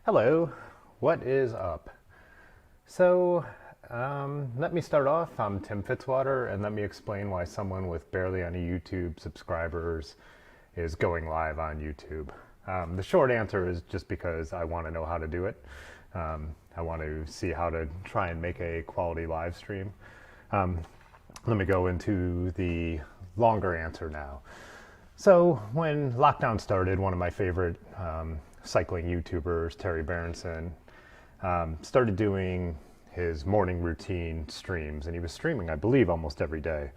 Hello, what is up? So, let me start off. I'm Tim Fitzwater, and let me explain why someone with barely any YouTube subscribers is going live on YouTube. The short answer is just because I want to know how to do it. I want to see how to try and make a quality live stream. Let me go into the longer answer now. So when lockdown started, one of my favorite cycling YouTubers, Terry Berenson, started doing his morning routine streams, and he was streaming, I believe, almost every day.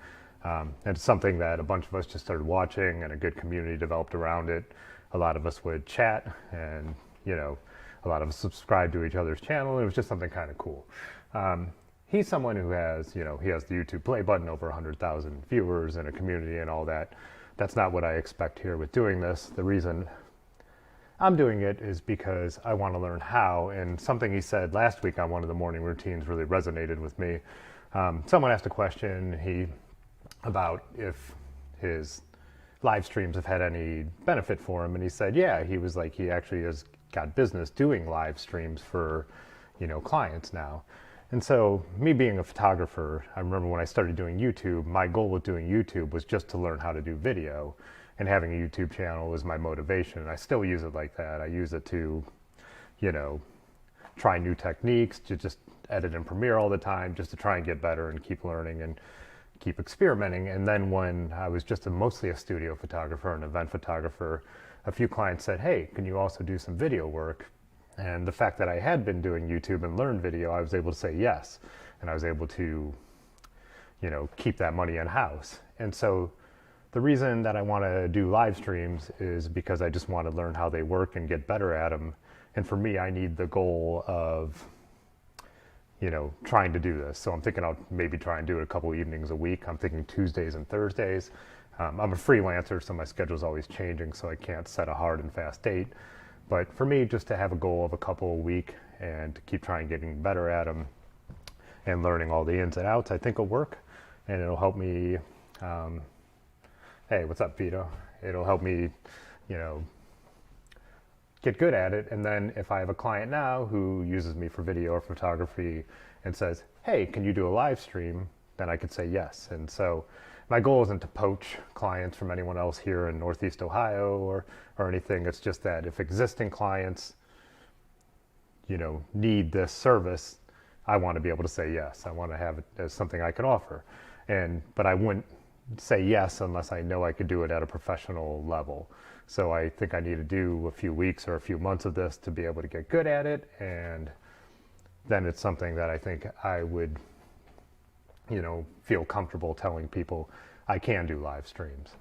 And it's something that a bunch of us just started watching, and a good community developed around it. A lot of us would chat, and a lot of us subscribed to each other's channel. It was just something kind of cool. He's someone who has, he has the YouTube play button, over 100,000 viewers, and a community and all that. That's not what I expect here with doing this. The reason I'm doing it is because I want to learn how, and something he said last week on one of the morning routines really resonated with me. Someone asked a question about if his live streams have had any benefit for him, and he said, yeah, he was like, he actually has got business doing live streams for, clients now. And so me being a photographer, I remember when I started doing YouTube, my goal with doing YouTube was just to learn how to do video, and having a YouTube channel was my motivation. And I still use it like that. I use it to, try new techniques, to just edit in Premiere all the time, just to try and get better and keep learning and keep experimenting. And then when I was just mostly a studio photographer, an event photographer, a few clients said, hey, can you also do some video work? And the fact that I had been doing YouTube and learned video, I was able to say yes. And I was able to, keep that money in-house. And so the reason that I want to do live streams is because I just want to learn how they work and get better at them. And for me, I need the goal of, trying to do this. So I'm thinking I'll maybe try and do it a couple evenings a week. I'm thinking Tuesdays and Thursdays. I'm a freelancer, so my schedule is always changing, so I can't set a hard and fast date. But for me, just to have a goal of a couple a week and to keep trying getting better at them and learning all the ins and outs, I think will work. And it'll help me, hey, what's up, Vito? It'll help me, get good at it. And then if I have a client now who uses me for video or photography and says, hey, can you do a live stream? Then I could say yes. And so my goal isn't to poach clients from anyone else here in Northeast Ohio or anything. It's just that if existing clients, need this service, I want to be able to say yes. I want to have it as something I can offer. But I wouldn't say yes unless I know I could do it at a professional level. So I think I need to do a few weeks or a few months of this to be able to get good at it. And then it's something that I think I would feel comfortable telling people I can do live streams.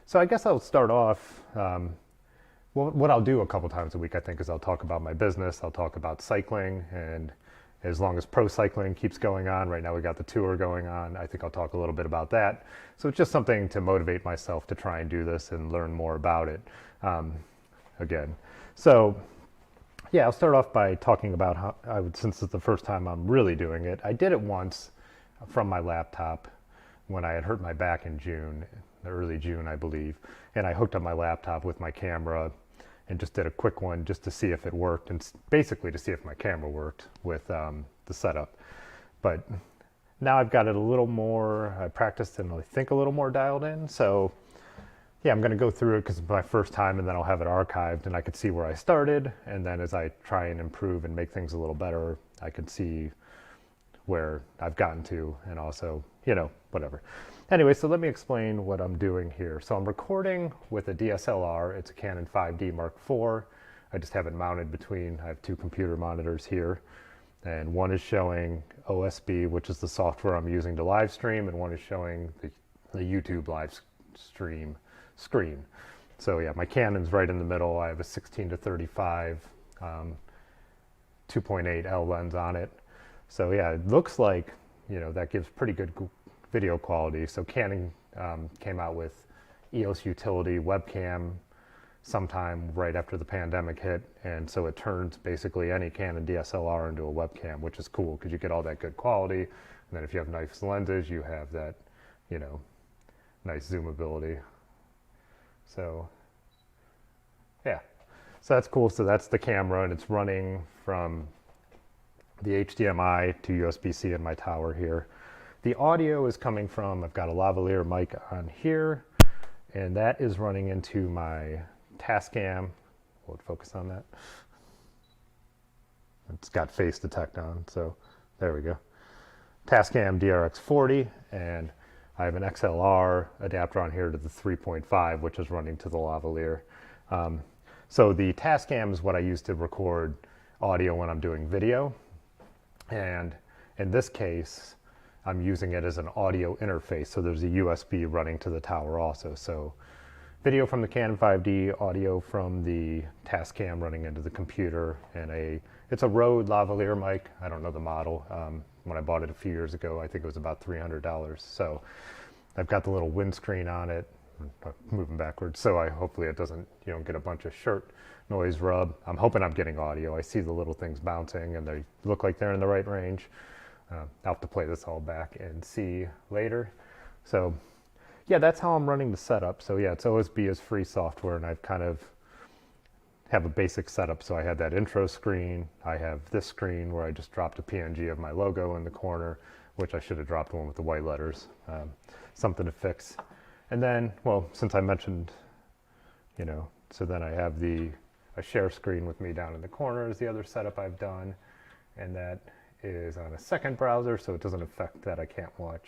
So I guess I'll start off, what I'll do a couple times a week, I think, is I'll talk about my business, I'll talk about cycling, and as long as pro cycling keeps going on, right now we got the tour going on, I think I'll talk a little bit about that. So it's just something to motivate myself to try and do this and learn more about it again. So yeah, I'll start off by talking about how since it's the first time I'm really doing it, I did it once from my laptop when I had hurt my back in June, early June, I believe. And I hooked up my laptop with my camera and just did a quick one just to see if it worked, and basically to see if my camera worked with the setup. But now I've got it a little more, I practiced and I think a little more dialed in. So yeah, I'm going to go through it because it's my first time, and then I'll have it archived and I could see where I started. And then as I try and improve and make things a little better, I can see where I've gotten to, and also, whatever. Anyway, so let me explain what I'm doing here. So I'm recording with a DSLR. It's a Canon 5D Mark IV. I just have it mounted between, I have two computer monitors here, and one is showing OSB, which is the software I'm using to live stream, and one is showing the YouTube live stream screen. So yeah, my Canon's right in the middle. I have a 16-35 2.8 L lens on it. So yeah, it looks like, that gives pretty good video quality. So Canon came out with EOS Utility webcam sometime right after the pandemic hit. And so it turns basically any Canon DSLR into a webcam, which is cool because you get all that good quality. And then if you have nice lenses, you have that, nice zoomability. So yeah, So that's cool. So that's the camera, and it's running from the HDMI to USB-C in my tower here. The audio is coming from, I've got a lavalier mic on here, and that is running into my Tascam. Will it focus on that? It's got face detect on, so there we go. Tascam DR-X40, and I have an XLR adapter on here to the 3.5, which is running to the lavalier. So the Tascam is what I use to record audio when I'm doing video. And in this case, I'm using it as an audio interface. So there's a USB running to the tower also. So video from the Canon 5D, audio from the Tascam running into the computer, and it's a Rode lavalier mic. I don't know the model. When I bought it a few years ago, I think it was about $300. So I've got the little windscreen on it. Moving backwards, so hopefully it doesn't, you don't get a bunch of shirt noise rub. I'm hoping I'm getting audio. I see the little things bouncing and they look like they're in the right range. I'll have to play this all back and see later. So yeah, that's how I'm running the setup. So yeah, it's OSB is free software, and I've kind of have a basic setup. So I had that intro screen. I have this screen where I just dropped a PNG of my logo in the corner, which I should have dropped one with the white letters. Something to fix. And then, well, since I mentioned, you know, so then I have a share screen with me down in the corner is the other setup I've done. And that is on a second browser, so it doesn't affect that I can't watch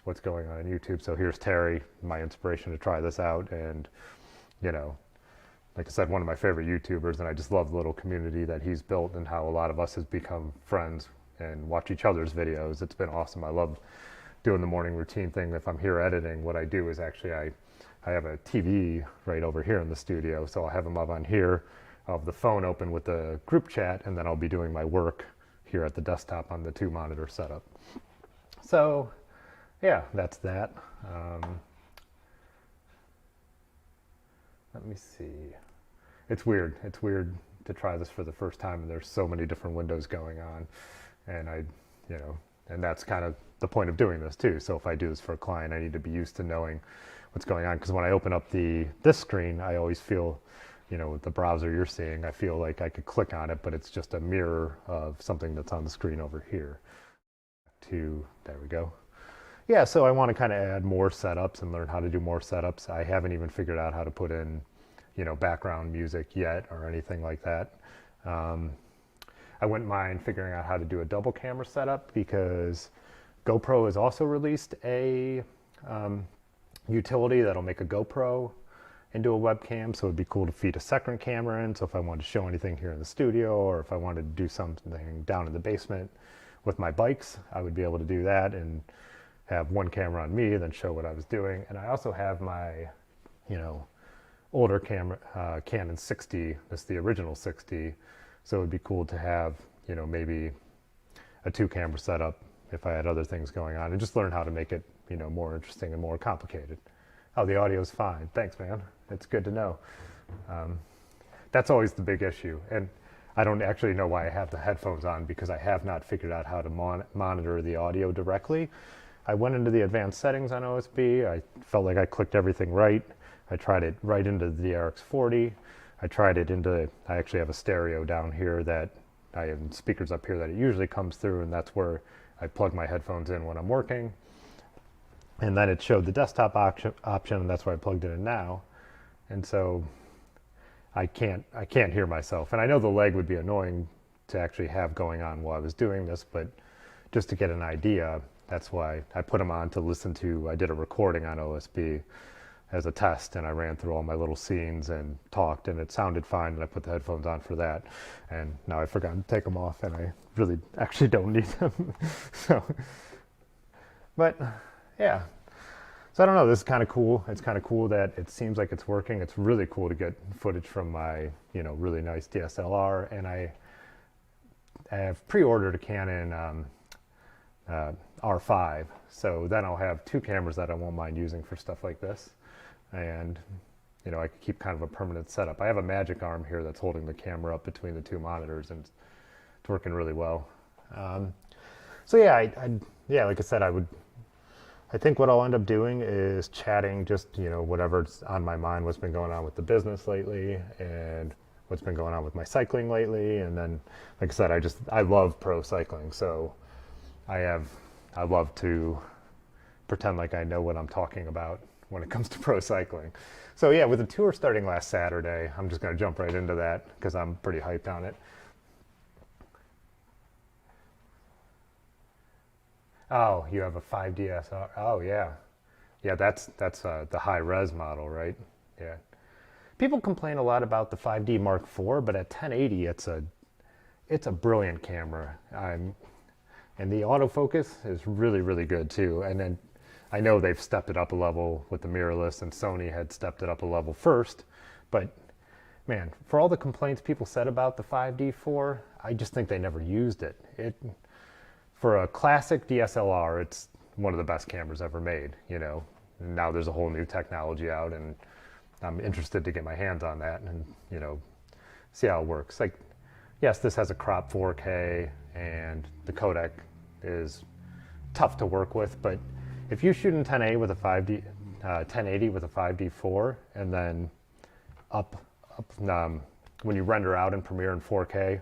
what's going on YouTube. So here's Terry, my inspiration to try this out. And, you know, like I said, one of my favorite YouTubers, and I just love the little community that he's built and how a lot of us has become friends and watch each other's videos. It's been awesome. I love doing the morning routine thing. If I'm here editing, what I do is actually I have a TV right over here in the studio, so I'll have them up on here. I'll have the phone open with the group chat, and then I'll be doing my work here at the desktop on the 2-monitor setup. So yeah, that's that. Let me see. It's weird. It's weird to try this for the first time, and there's so many different windows going on, and and that's kind of the point of doing this too. So if I do this for a client, I need to be used to knowing what's going on, because when I open up this screen, I always feel, you know, with the browser you're seeing, I feel like I could click on it, but it's just a mirror of something that's on the screen over here. There we go. Yeah, so I want to kind of add more setups and learn how to do more setups. I haven't even figured out how to put in, you know, background music yet or anything like that. I wouldn't mind figuring out how to do a double camera setup, because GoPro has also released a utility that'll make a GoPro into a webcam, so it'd be cool to feed a second camera in. So if I wanted to show anything here in the studio, or if I wanted to do something down in the basement with my bikes, I would be able to do that and have one camera on me, then show what I was doing. And I also have my, you know, older camera, Canon 60, that's the original 60. So it'd be cool to have, you know, maybe a 2-camera setup if I had other things going on, and just learn how to make it, you know, more interesting and more complicated. Oh, the audio's fine. Thanks, man. It's good to know. That's always the big issue. And I don't actually know why I have the headphones on, because I have not figured out how to monitor the audio directly. I went into the advanced settings on OSB. I felt like I clicked everything right. I tried it right into the DR-X40. I actually have a stereo down here that I have speakers up here that it usually comes through, and that's where I plug my headphones in when I'm working. And then it showed the desktop option, and that's where I plugged it in now. And so I can't hear myself. And I know the leg would be annoying to actually have going on while I was doing this, but just to get an idea, that's why I put them on to listen to. I did a recording on OSB as a test, and I ran through all my little scenes and talked, and it sounded fine, and I put the headphones on for that. And now I forgot to take them off, and I really actually don't need them. So, but yeah. So I don't know, this is kind of cool. It's kind of cool that it seems like it's working. It's really cool to get footage from my, you know, really nice DSLR, and I have pre-ordered a Canon R5, so then I'll have 2 cameras that I won't mind using for stuff like this. And, you know, I could keep kind of a permanent setup. I have a magic arm here that's holding the camera up between the 2 monitors, and it's working really well. So yeah, yeah, like I said, I think what I'll end up doing is chatting, just, you know, whatever's on my mind, what's been going on with the business lately, and what's been going on with my cycling lately. And then, like I said, I love pro cycling. So I love to pretend like I know what I'm talking about when it comes to pro cycling. So yeah, with the tour starting last Saturday, I'm just going to jump right into that because I'm pretty hyped on it. Oh, you have a 5DSR. Oh yeah. Yeah, that's the high res model, right? Yeah. People complain a lot about the 5D Mark IV, but at 1080 it's a brilliant camera. And the autofocus is really, really good too. And then I know they've stepped it up a level with the mirrorless, and Sony had stepped it up a level first. But man, for all the complaints people said about the 5D4, I just think they never used it. For a classic DSLR, it's one of the best cameras ever made, you know. And now there's a whole new technology out, and I'm interested to get my hands on that and, you know, see how it works. Like, yes, this has a crop 4K, and the codec is tough to work with, but if you shoot in 1080 with a 5D4, and then when you render out in Premiere in 4K,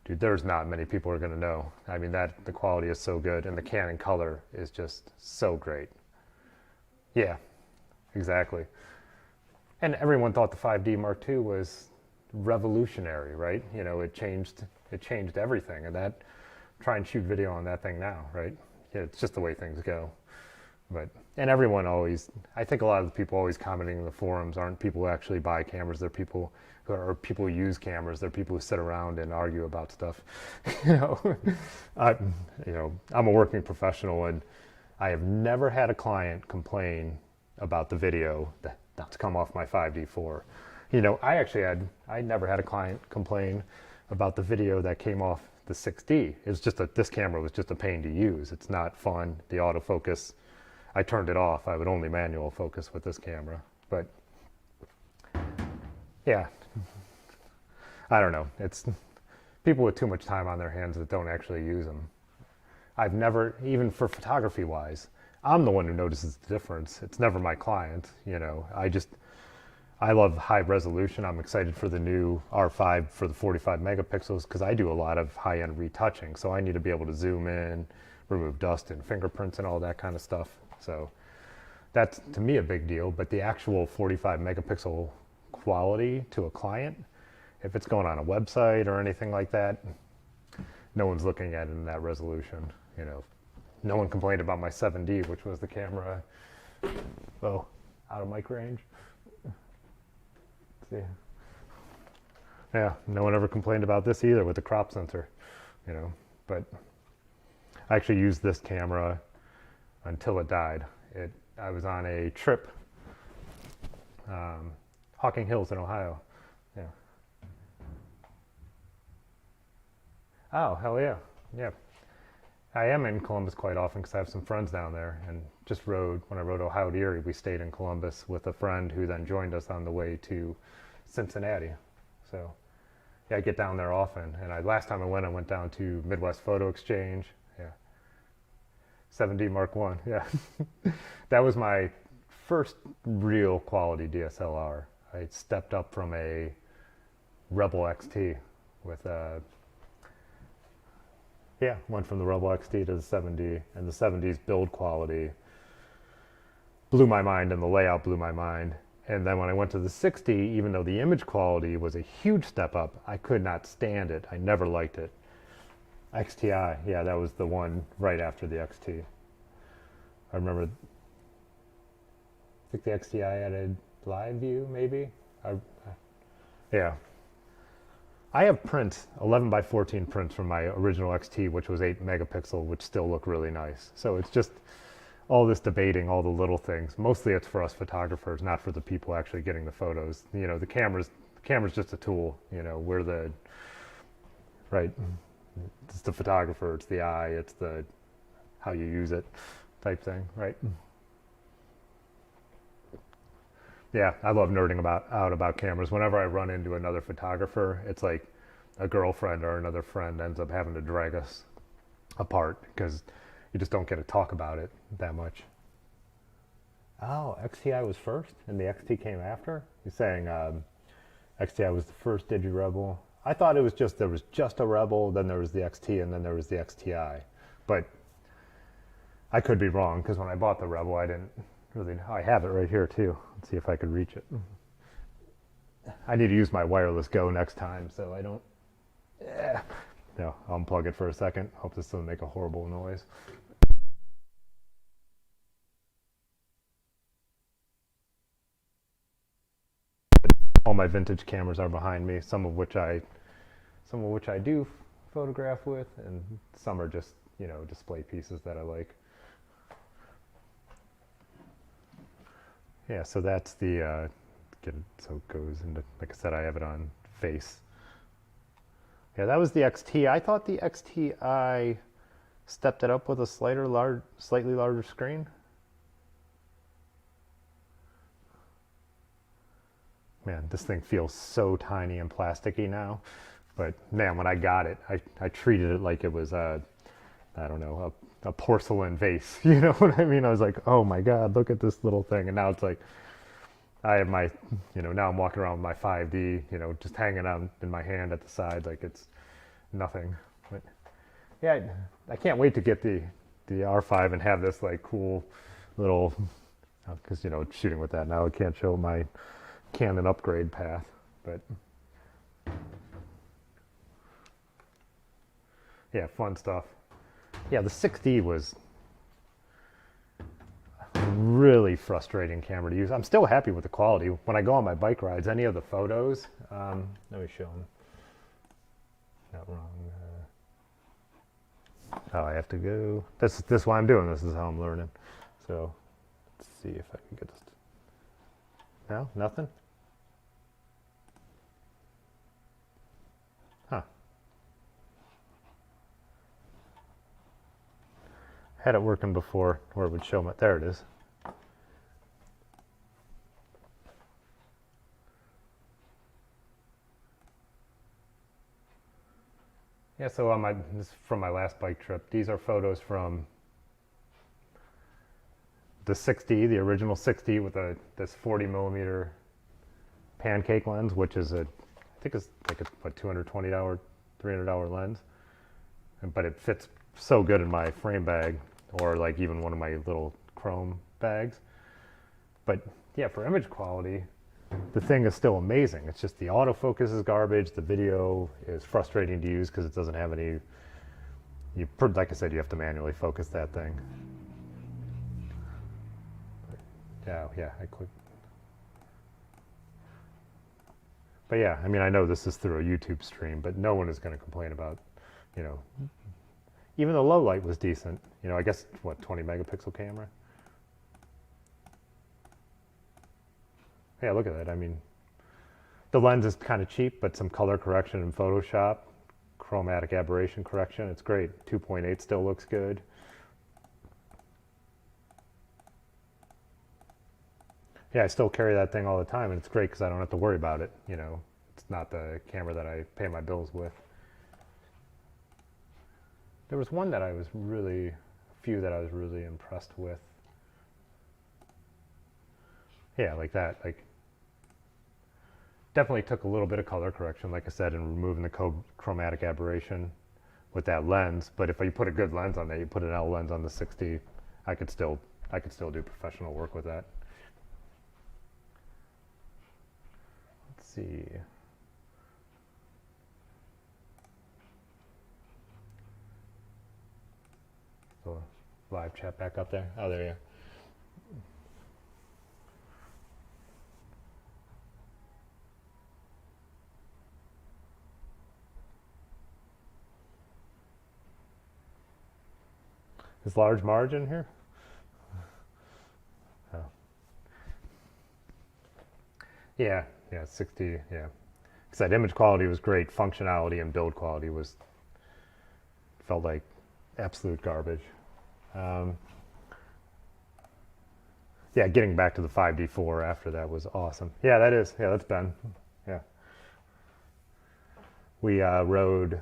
dude, there's not many people are going to know. I mean, the quality is so good, and the Canon color is just so great. Yeah, exactly. And everyone thought the 5D Mark II was revolutionary, right? You know, it changed everything. And try and shoot video on that thing now, right? Yeah, it's just the way things go. And everyone always, I think a lot of the people always commenting in the forums aren't people who actually buy cameras. They're people who use cameras. They're people who sit around and argue about stuff. You know, I'm a working professional, and I have never had a client complain about the video that's come off my 5D4. You know, I never had a client complain about the video that came off the 6D. It's just that this camera was just a pain to use. It's not fun. The autofocus, I turned it off. I would only manual focus with this camera. But yeah, I don't know. It's people with too much time on their hands that don't actually use them. I've never, even for photography wise, I'm the one who notices the difference. It's never my client, you know. I love high resolution. I'm excited for the new R5 for the 45 megapixels because I do a lot of high-end retouching. So I need to be able to zoom in, remove dust and fingerprints and all that kind of stuff. So that's, to me, a big deal. But the actual 45 megapixel quality to a client, if it's going on a website or anything like that, no one's looking at it in that resolution. You know, no one complained about my 7D, which was the camera, well, out of mic range. Let's see. Yeah, no one ever complained about this either with the crop sensor, you know. But I actually used this camera until it died. I was on a trip, Hocking Hills in Ohio. Yeah. Oh, hell yeah. Yeah. I am in Columbus quite often because I have some friends down there, and when I rode Ohio to Erie, we stayed in Columbus with a friend who then joined us on the way to Cincinnati. So yeah, I get down there often. And last time I went down to Midwest Photo Exchange. Yeah. 7D Mark I. Yeah. That was my first real quality DSLR. I stepped up from a Rebel XT with went from the Rebel XT to the 7D, and the 7D's build quality blew my mind, and the layout blew my mind. And then when I went to the 6D, even though the image quality was a huge step up, I could not stand it. I never liked it. XTI, yeah, that was the one right after the XT. I remember, I think the XTI added live view, maybe? Yeah. I have prints, 11 by 14 prints from my original XT, which was 8 megapixel, which still look really nice. So it's just all this debating, all the little things. Mostly it's for us photographers, not for the people actually getting the photos. You know, the camera's just a tool. You know, right? It's the photographer, it's the eye, it's the how you use it type thing, right? Yeah, I love nerding out about cameras. Whenever I run into another photographer, it's like a girlfriend or another friend ends up having to drag us apart because you just don't get to talk about it that much. Oh, XTI was first and the XT came after? You're saying XTI was the first Digi Rebel. I thought it was just, there was just a Rebel, then there was the XT, and then there was the XTI. But I could be wrong, because when I bought the Rebel, I didn't really, I have it right here too. Let's see if I could reach it. I need to use my wireless Go next time, so I don't, no, I'll unplug it for a second. Hope this doesn't make a horrible noise. All my vintage cameras are behind me, some of which I do photograph with, and some are just, you know, display pieces that I like. Yeah, so that's the, so it goes into, like I said, I have it on face. Yeah, that was the XT. I thought the XTI stepped it up with a slightly larger screen. Man, this thing feels so tiny and plasticky now. But man, when I got it, I treated it like it was a, I don't know, a porcelain vase. You know what I mean? I was like, oh my God, look at this little thing. And now it's like, I have my, you know, now I'm walking around with my 5D, you know, just hanging out in my hand at the side like it's nothing. But yeah, I can't wait to get the R5 and have this like cool little, because, you know, shooting with that now, I can't show my Canon upgrade path, but yeah, fun stuff. Yeah, the 6D was really frustrating camera to use. I'm still happy with the quality. When I go on my bike rides, any of the photos, let me show them. Not wrong. Oh, I have to go. This is why I'm doing this. Is how I'm learning. So let's see if I can get this. No, nothing. Huh. Had it working before where it would show me. There it is. Yeah, so on this is from my last bike trip. These are photos from the 6D, the original 6D with this 40mm pancake lens, which is I think it's like a $220, $300 lens. But it fits so good in my frame bag, or like even one of my little chrome bags. But yeah, for image quality, the thing is still amazing. It's just the autofocus is garbage. The video is frustrating to use because it doesn't have any, like I said, you have to manually focus that thing. Yeah, I clicked. But yeah, I mean, I know this is through a YouTube stream, but no one is going to complain about, you know, even the low light was decent. You know, I guess, what, 20 megapixel camera? Yeah, look at that. I mean, the lens is kind of cheap, but some color correction in Photoshop, chromatic aberration correction, it's great. 2.8 still looks good. Yeah, I still carry that thing all the time, and it's great because I don't have to worry about it. You know, it's not the camera that I pay my bills with. There was one that I was really, a few that I was really impressed with. Yeah, like that. Like, definitely took a little bit of color correction, like I said, and removing the chromatic aberration with that lens. But if you put a good lens on that, you put an L lens on the 60, I could still do professional work with that. Let's see. So live chat back up there. Oh, there you are. Is large margin here? Oh. Yeah, 60, yeah. Because that image quality was great. Functionality and build quality felt like absolute garbage. Yeah, getting back to the 5D4 after that was awesome. Yeah, that's Ben. Yeah. We drove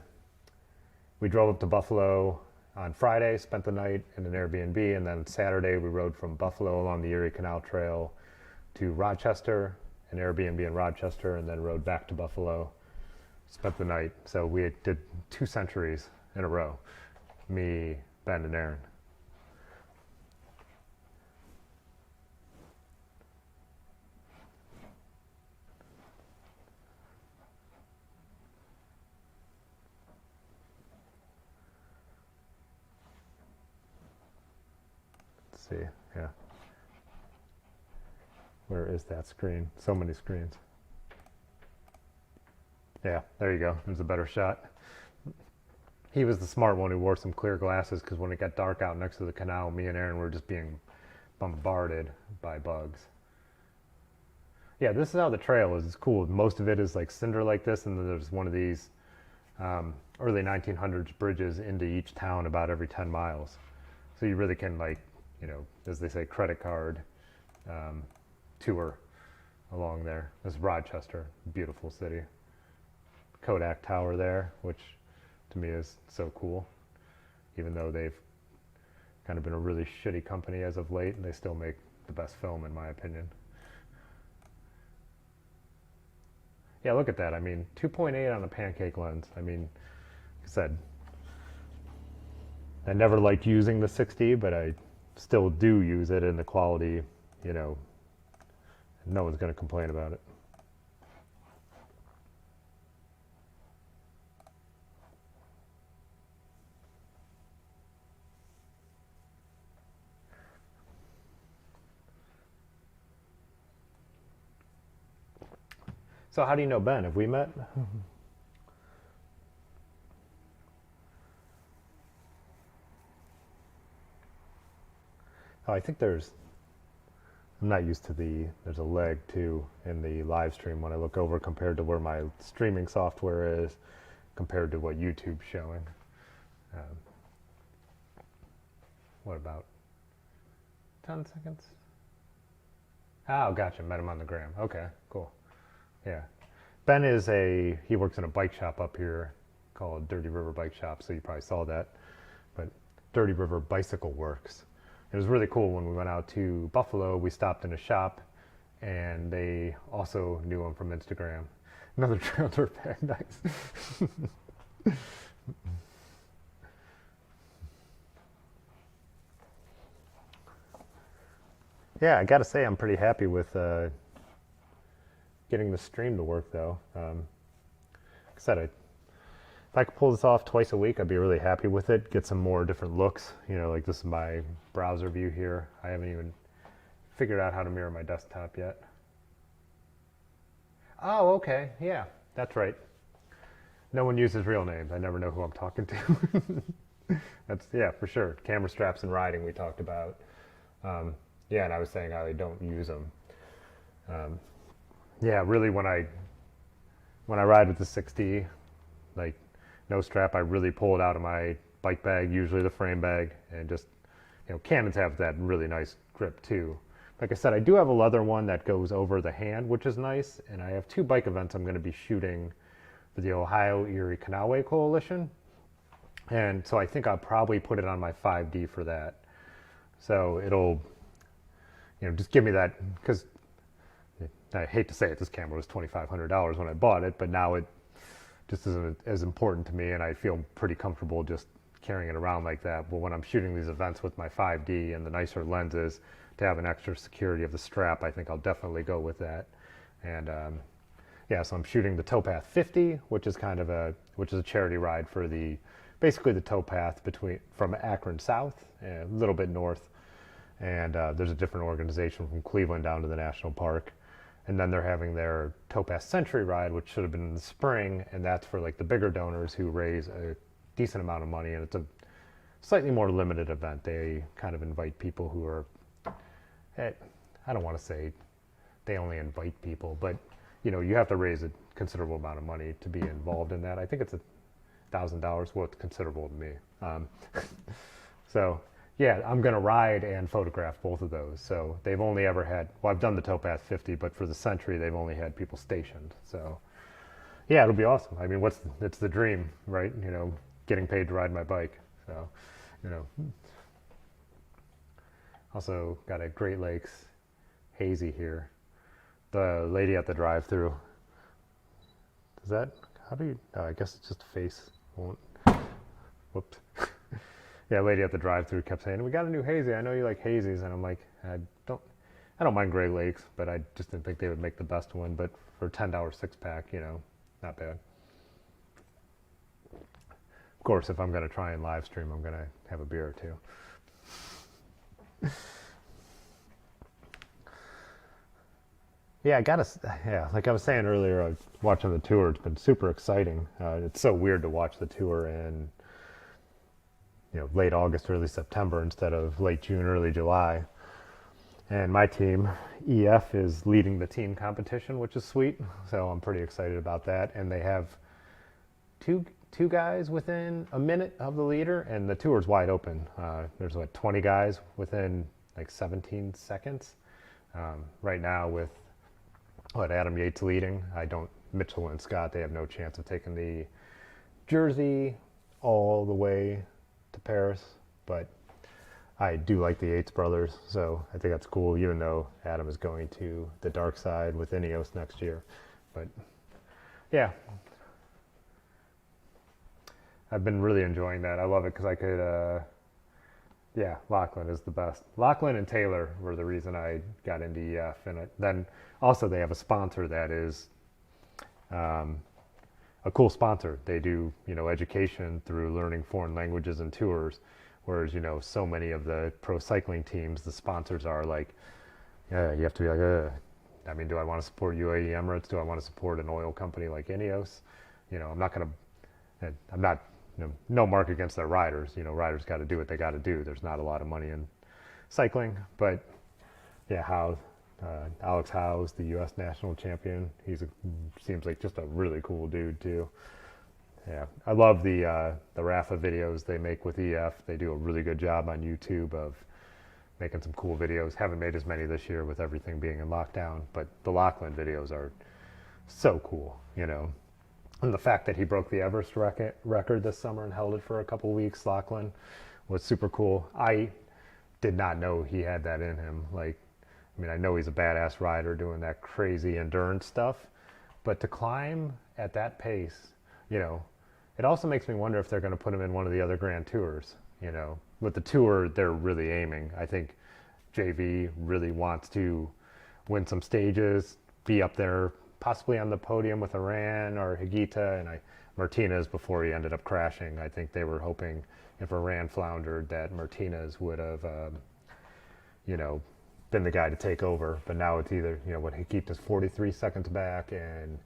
up to Buffalo on Friday, spent the night in an Airbnb, and then Saturday we rode from Buffalo along the Erie Canal Trail to Rochester, an Airbnb in Rochester and then rode back to Buffalo, spent the night. So we did 2 centuries in a row, me, Ben, and Aaron. Let's see, yeah. Where is that screen? So many screens. Yeah, there you go. There's a better shot. He was the smart one who wore some clear glasses because when it got dark out next to the canal, me and Aaron were just being bombarded by bugs. Yeah, this is how the trail is. It's cool. Most of it is like cinder like this, and then there's one of these early 1900s bridges into each town about every 10 miles. So you really can, like, you know, as they say, credit card tour along there. This is Rochester, beautiful city. Kodak Tower there, which to me is so cool. Even though they've kind of been a really shitty company as of late, they still make the best film in my opinion. Yeah, look at that. I mean, 2.8 on a pancake lens. I mean, like I said, I never liked using the 6D, but I still do use it, and the quality, you know, no one's going to complain about it. So how do you know Ben? Have we met? Oh, I think there's, I'm not used to there's a leg too in the live stream when I look over compared to where my streaming software is compared to what YouTube's showing. What about 10 seconds? Oh, gotcha. Met him on the gram. Okay, cool. Yeah. Ben is he works in a bike shop up here called Dirty River Bike Shop, so you probably saw that. But Dirty River Bicycle Works. It was really cool when we went out to Buffalo. We stopped in a shop, and they also knew him from Instagram. Another trail dirt bag, nice. Yeah, I gotta say I'm pretty happy with getting the stream to work though. Like I said, if I could pull this off twice a week, I'd be really happy with it. Get some more different looks. You know, like this is my browser view here. I haven't even figured out how to mirror my desktop yet. Oh, okay. Yeah, that's right. No one uses real names. I never know who I'm talking to. That's, yeah, for sure. Camera straps and riding we talked about. Yeah, and I was saying I don't use them. Yeah, really when I ride with the 6D, like no strap, I really pull it out of my bike bag, usually the frame bag, and just, you know, Canons have that really nice grip too. Like I said, I do have a leather one that goes over the hand, which is nice, and I have 2 bike events I'm going to be shooting for the Ohio Erie Canalway Coalition, and so I think I'll probably put it on my 5D for that. So it'll, you know, just give me that, because I hate to say it, this camera was $2,500 when I bought it, but now it just isn't as important to me, and I feel pretty comfortable just carrying it around like that. But when I'm shooting these events with my 5D and the nicer lenses, to have an extra security of the strap, I think I'll definitely go with that. And yeah, so I'm shooting the Towpath 50, which is kind of a charity ride for basically the towpath from Akron south, a little bit north, and there's a different organization from Cleveland down to the national park. And then they're having their Towpath Century ride, which should have been in the spring, and that's for like the bigger donors who raise a decent amount of money, and it's a slightly more limited event. They kind of invite people who are, I don't want to say they only invite people, but you know, you have to raise a considerable amount of money to be involved in that. I think it's $1,000, well, it's considerable to me. So yeah, I'm going to ride and photograph both of those. So they've only ever had, well, I've done the Towpath 50, but for the Century, they've only had people stationed. So yeah, it'll be awesome. I mean, it's the dream, right? You know, getting paid to ride my bike. So, you know, also got a Great Lakes hazy here. The lady at the drive-through. Does that? How do you? I guess it's just a face. Won't. Whoops. Yeah, lady at the drive-through kept saying, "We got a new hazy. I know you like hazies," and I'm like, I don't mind Gray Lakes, but I just didn't think they would make the best one. But for a $10 six-pack, you know, not bad. Of course, if I'm going to try and live stream, I'm going to have a beer or two. Yeah, like I was saying earlier, watching the tour, it's been super exciting. It's so weird to watch the tour in, you know, late August, early September instead of late June, early July. And my team, EF, is leading the team competition, which is sweet. So I'm pretty excited about that. And they have two guys within a minute of the leader, and the tour's wide open. There's like 20 guys within like 17 seconds. Right now with Adam Yates leading, Mitchell and Scott, they have no chance of taking the jersey all the way to Paris, but I do like the Yates brothers, so I think that's cool, even though Adam is going to the dark side with Ineos next year. But yeah, I've been really enjoying that. I love it because I could, yeah, Lachlan is the best. Lachlan and Taylor were the reason I got into EF. And then also they have a sponsor that is a cool sponsor. They do, you know, education through learning foreign languages and tours. Whereas, you know, so many of the pro cycling teams, the sponsors are like, yeah, you have to be like, I mean, do I want to support UAE Emirates? Do I want to support an oil company like Ineos? You know, I'm not, you know, no mark against their riders. You know, riders got to do what they got to do. There's not a lot of money in cycling, but yeah, Alex Howes, the U.S. national champion, seems like just a really cool dude too. Yeah, I love the Rafa videos they make with EF. They do a really good job on YouTube of making some cool videos. Haven't made as many this year with everything being in lockdown, but the Lachlan videos are so cool, you know. And the fact that he broke the Everest record this summer and held it for a couple weeks, Lachlan, was super cool. I did not know he had that in him. Like, I mean, I know he's a badass rider doing that crazy endurance stuff, but to climb at that pace, you know, it also makes me wonder if they're going to put him in one of the other Grand Tours. You know, with the tour, they're really aiming. I think JV really wants to win some stages, be up there, possibly on the podium with Iran or Higuita, and Martinez before he ended up crashing. I think they were hoping if Iran floundered that Martinez would have, you know, been the guy to take over. But now it's either, you know, what Higuita's 43 seconds back and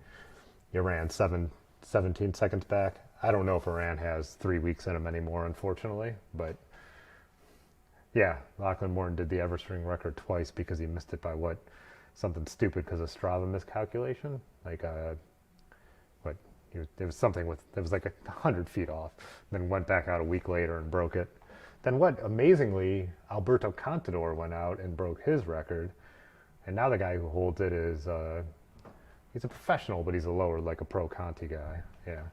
Iran 17 seconds back. I don't know if Iran has 3 weeks in him anymore, unfortunately, but yeah, Lachlan Morton did the Everest ring record twice because he missed it by something stupid because of Strava miscalculation. Like, it was something it was like 100 feet off, then went back out a week later and broke it. Then amazingly, Alberto Contador went out and broke his record, and now the guy who holds it is, he's a professional, but he's like a pro Conti guy, yeah.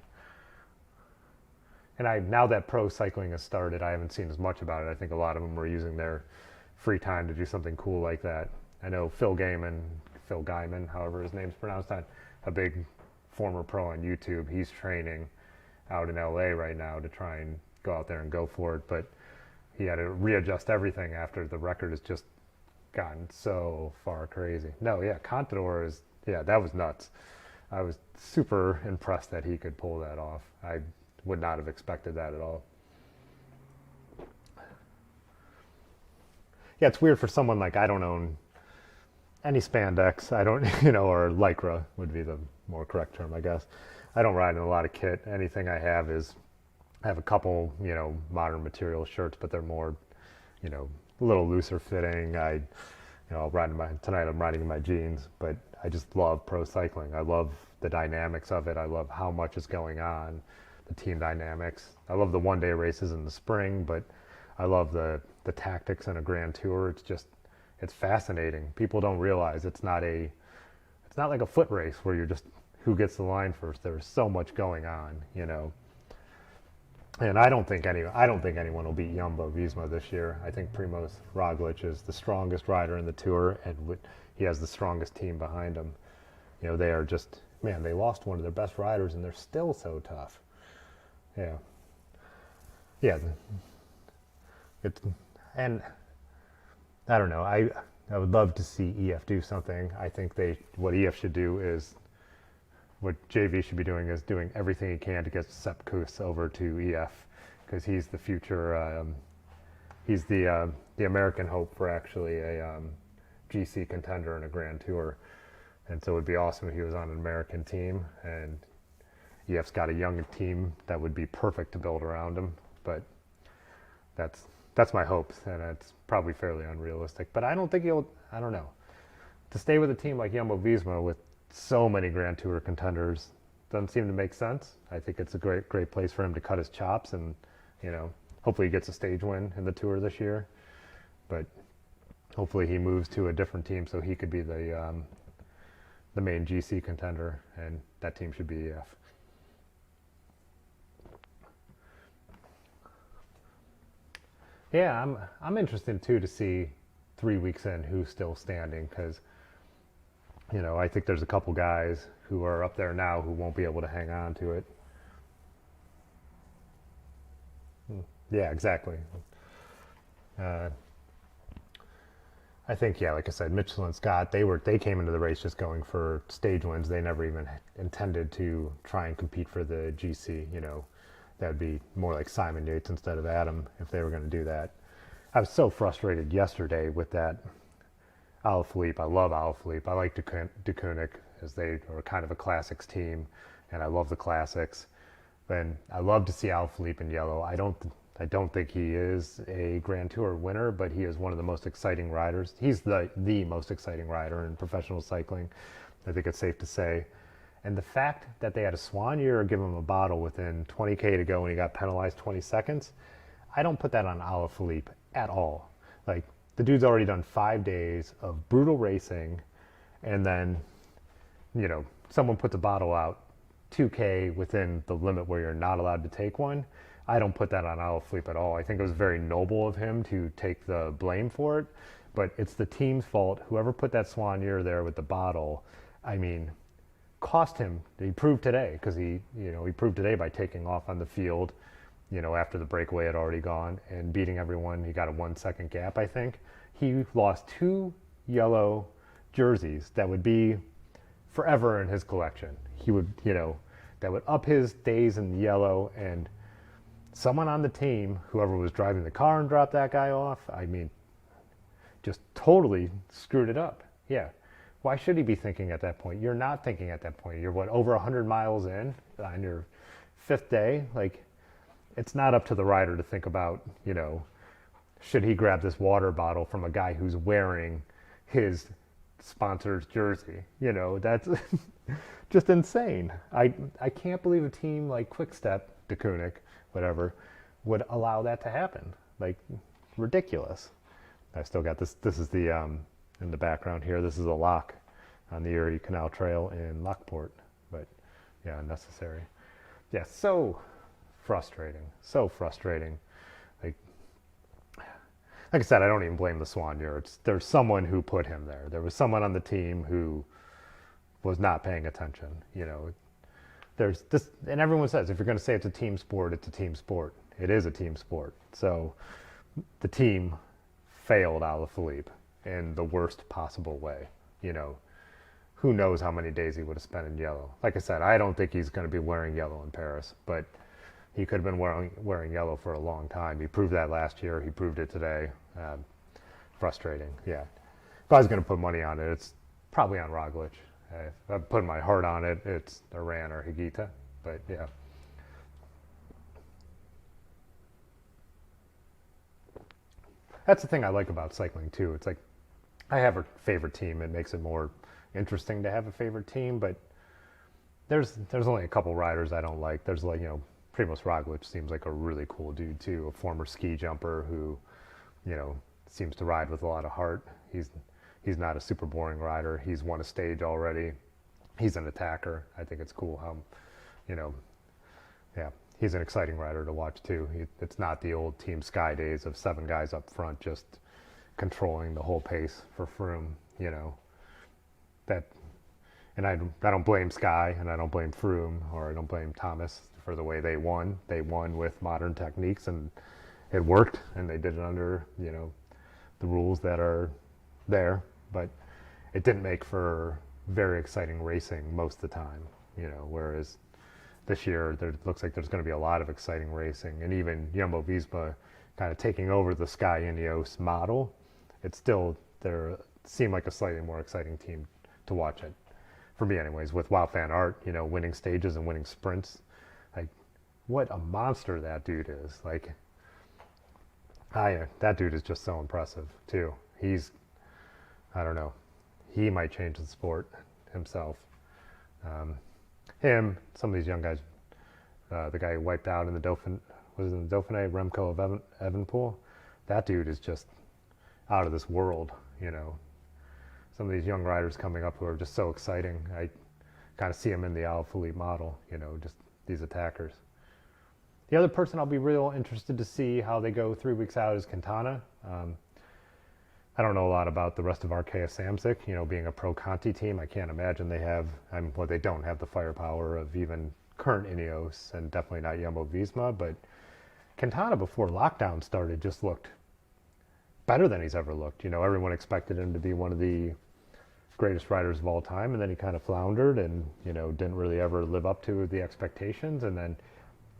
And now that pro cycling has started, I haven't seen as much about it. I think a lot of them were using their free time to do something cool like that. I know Phil Gaiman, however his name's pronounced, a big former pro on YouTube. He's training out in LA right now to try and go out there and go for it. But he had to readjust everything after the record has just gotten so far crazy. No, yeah, Contador that was nuts. I was super impressed that he could pull that off. I would not have expected that at all. Yeah, it's weird for someone like, I don't own any spandex. I don't, you know, or Lycra would be the more correct term, I guess. I don't ride in a lot of kit. Anything I have I have a couple, you know, modern material shirts, but they're more, you know, a little looser fitting. Tonight I'm riding in my jeans, but I just love pro cycling. I love the dynamics of it. I love how much is going on, the team dynamics. I love the one-day races in the spring, but I love the tactics in a Grand Tour. It's fascinating. People don't realize it's not like a foot race where you're just who gets the line first. There's so much going on, you know. And I don't think anyone will beat Jumbo-Visma this year. I think Primoz Roglic is the strongest rider in the Tour, and he has the strongest team behind him. They are just, man, they lost one of their best riders, and they're still so tough. Yeah, yeah. And I don't know. I would love to see EF do something. I think what EF should do is what JV should be doing is doing everything he can to get Sepp Kuss over to EF, because he's the future. He's the American hope for actually a GC contender in a Grand Tour, and so it would be awesome if he was on an American team. And EF's got a young team that would be perfect to build around him, but that's my hopes, and it's probably fairly unrealistic. But I don't think he'll. I don't know. To stay with a team like Jumbo-Visma with so many Grand Tour contenders doesn't seem to make sense. I think it's a great place for him to cut his chops, and hopefully he gets a stage win in the Tour this year. But hopefully he moves to a different team so he could be the main GC contender, and that team should be EF. Yeah, I'm interested too to see 3 weeks in who's still standing, because I think there's a couple guys who are up there now who won't be able to hang on to it. Yeah, exactly. Uh, I think, yeah, like I said, Mitchell and Scott, they came into the race just going for stage wins. They never even intended to try and compete for the GC. That'd be more like Simon Yates instead of Adam if they were going to do that. I was so frustrated yesterday with that Alaphilippe. I love Alaphilippe. I like De Koenig, as they are kind of a classics team, and I love the classics. And I love to see Alaphilippe in yellow. I don't think he is a Grand Tour winner, but he is one of the most exciting riders. He's the most exciting rider in professional cycling. I think it's safe to say. And the fact that they had a swan year give him a bottle within 20K to go and he got penalized 20 seconds, I don't put that on Alaphilippe at all. Like, the dude's already done 5 days of brutal racing, and then, someone puts a bottle out 2K within the limit where you're not allowed to take one. I don't put that on Alaphilippe at all. I think it was very noble of him to take the blame for it, but it's the team's fault. Whoever put that swan year there with the bottle, cost him. He proved today, because he proved today by taking off on the field, after the breakaway had already gone and beating everyone. He got a 1 second gap, I think. He lost 2 yellow jerseys that would be forever in his collection. He would, that would up his days in yellow, and someone on the team, whoever was driving the car and dropped that guy off, just totally screwed it up. Yeah. Why should he be thinking at that point? You're not thinking at that point. You're over 100 miles in on your 5th day. Like, it's not up to the rider to think about, should he grab this water bottle from a guy who's wearing his sponsor's jersey? That's just insane. I can't believe a team like Quick-Step, De Koenig, whatever, would allow that to happen. Like, ridiculous. I still got this. This is the in the background here. This is a lock on the Erie Canal Trail in Lockport, but yeah, unnecessary. Yeah, so frustrating. Like I said, I don't even blame the swan year. There's someone who put him there. There was someone on the team who was not paying attention. There's this, and everyone says if you're going to say it's a team sport, it's a team sport. It is a team sport. So the team failed Alaphilippe in the worst possible way. Who knows how many days he would have spent in yellow. Like I said, I don't think he's going to be wearing yellow in Paris, but he could have been wearing yellow for a long time. He proved that last year. He proved it today. Frustrating, yeah. If I was going to put money on it, it's probably on Roglic. If I'm putting my heart on it, it's Iran or Higuita, but yeah. That's the thing I like about cycling too. It's like, I have a favorite team. It makes it more interesting to have a favorite team, but there's only a couple riders I don't like. There's Primoz Roglic seems like a really cool dude too, a former ski jumper who, seems to ride with a lot of heart. He's not a super boring rider. He's won a stage already. He's an attacker. I think it's cool how, yeah, he's an exciting rider to watch too. It's not the old Team Sky days of 7 guys up front just controlling the whole pace for Froome, you know. That, and I don't blame Sky, and I don't blame Froome, or I don't blame Thomas for the way they won. They won with modern techniques, and it worked, and they did it under, you know, the rules that are there. But it didn't make for very exciting racing most of the time, you know. Whereas this year, there looks like there's going to be a lot of exciting racing, and even Jumbo-Visma kind of taking over the Sky Ineos model. It's still, they seem like a slightly more exciting team to watch it, for me anyways, with Wout van Aert, you know, winning stages and winning sprints. Like, what a monster that dude is. Like, that dude is just so impressive too. He's, I don't know, he might change the sport himself. Him, some of these young guys, the guy who wiped out in the Dauphiné, Remco of Evenepoel, that dude is just out of this world, you know. Some of these young riders coming up who are just so exciting. I kind of see them in the Alaphilippe model, you know, just these attackers. The other person I'll be real interested to see how they go 3 weeks out is Quintana. I don't know a lot about the rest of Arkea Samsic, you know, being a pro Conti team. I can't imagine they have, well, they don't have the firepower of even current Ineos, and definitely not Jumbo-Visma, but Quintana before lockdown started just looked better than he's ever looked. You know, everyone expected him to be one of the greatest riders of all time, and then he kind of floundered and, you know, didn't really ever live up to the expectations, and then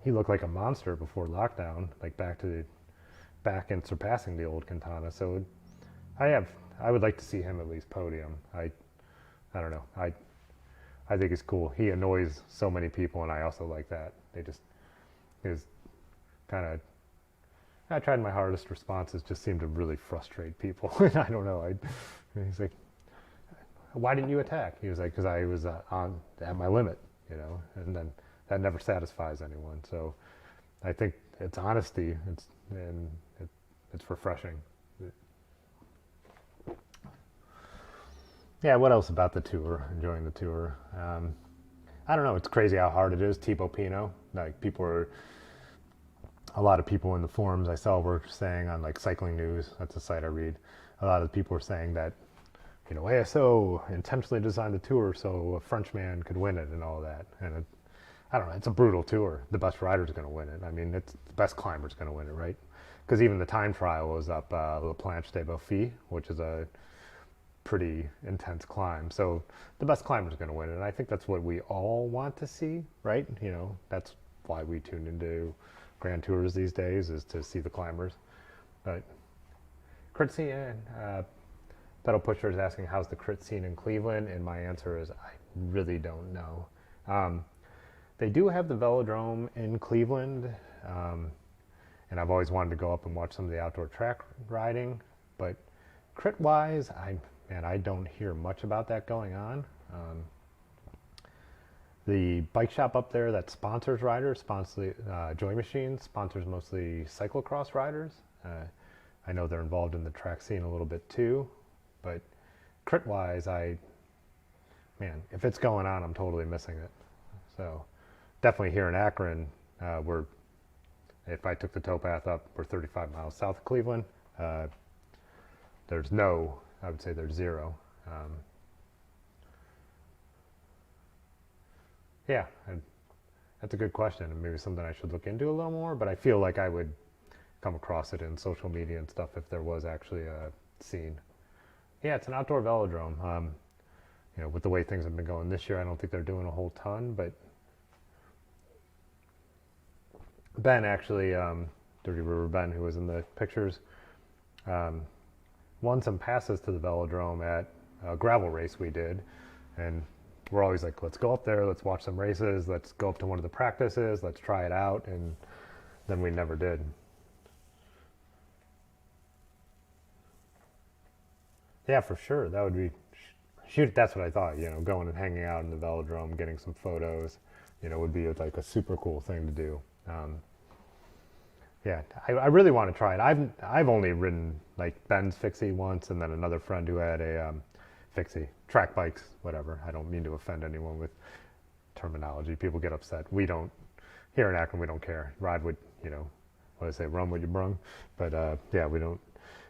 he looked like a monster before lockdown, like back and surpassing the old Quintana. So I would like to see him at least podium. I don't know. I think it's cool. He annoys so many people, and I also like that. His kind of, I tried my hardest responses just seemed to really frustrate people. I don't know. He's like, why didn't you attack? He was like, because I was at my limit, you know, and then that never satisfies anyone. So I think it's honesty, it's refreshing. Yeah, what else about the tour? Enjoying the tour. I don't know. It's crazy how hard it is. Thibaut Pinot, like a lot of people in the forums I saw were saying on like Cycling News, that's a site I read, a lot of the people were saying that, you know, ASO intentionally designed the tour so a Frenchman could win it and all that. And I don't know, it's a brutal tour. The best rider's going to win it. I mean, it's the best climber's going to win it, right? Because even the time trial was up La Planche des Beaufils, which is a pretty intense climb. So the best climber's going to win it. And I think that's what we all want to see, right? You know, that's why we tune into Grand Tours these days, is to see the climbers. But crit scene, Pedal Pusher is asking, how's the crit scene in Cleveland? And my answer is, I really don't know. They do have the velodrome in Cleveland, and I've always wanted to go up and watch some of the outdoor track riding, but crit-wise, I don't hear much about that going on. The bike shop up there that sponsors riders, Joy Machine, sponsors mostly cyclocross riders. I know they're involved in the track scene a little bit too, but crit-wise, if it's going on, I'm totally missing it. So definitely here in Akron, if I took the towpath up, we're 35 miles south of Cleveland. There's I would say there's zero. Yeah, that's a good question, and maybe something I should look into a little more, but I feel like I would come across it in social media and stuff if there was actually a scene. Yeah, it's an outdoor velodrome. You know, with the way things have been going this year, I don't think they're doing a whole ton, but Ben actually, Dirty River Ben, who was in the pictures, won some passes to the velodrome at a gravel race we did, and we're always like, let's go up there, let's watch some races, let's go up to one of the practices, let's try it out, and then we never did. Yeah, for sure, that would be, shoot, that's what I thought, you know, going and hanging out in the velodrome, getting some photos, you know, would be like a super cool thing to do. Yeah, I really want to try it. I've only ridden like Ben's Fixie once, and then another friend who had a Fixie, track bikes, whatever. I don't mean to offend anyone with terminology. People get upset. We don't here in Akron we don't care. Ride with, you know, what do I say, run with your brung. But yeah, we don't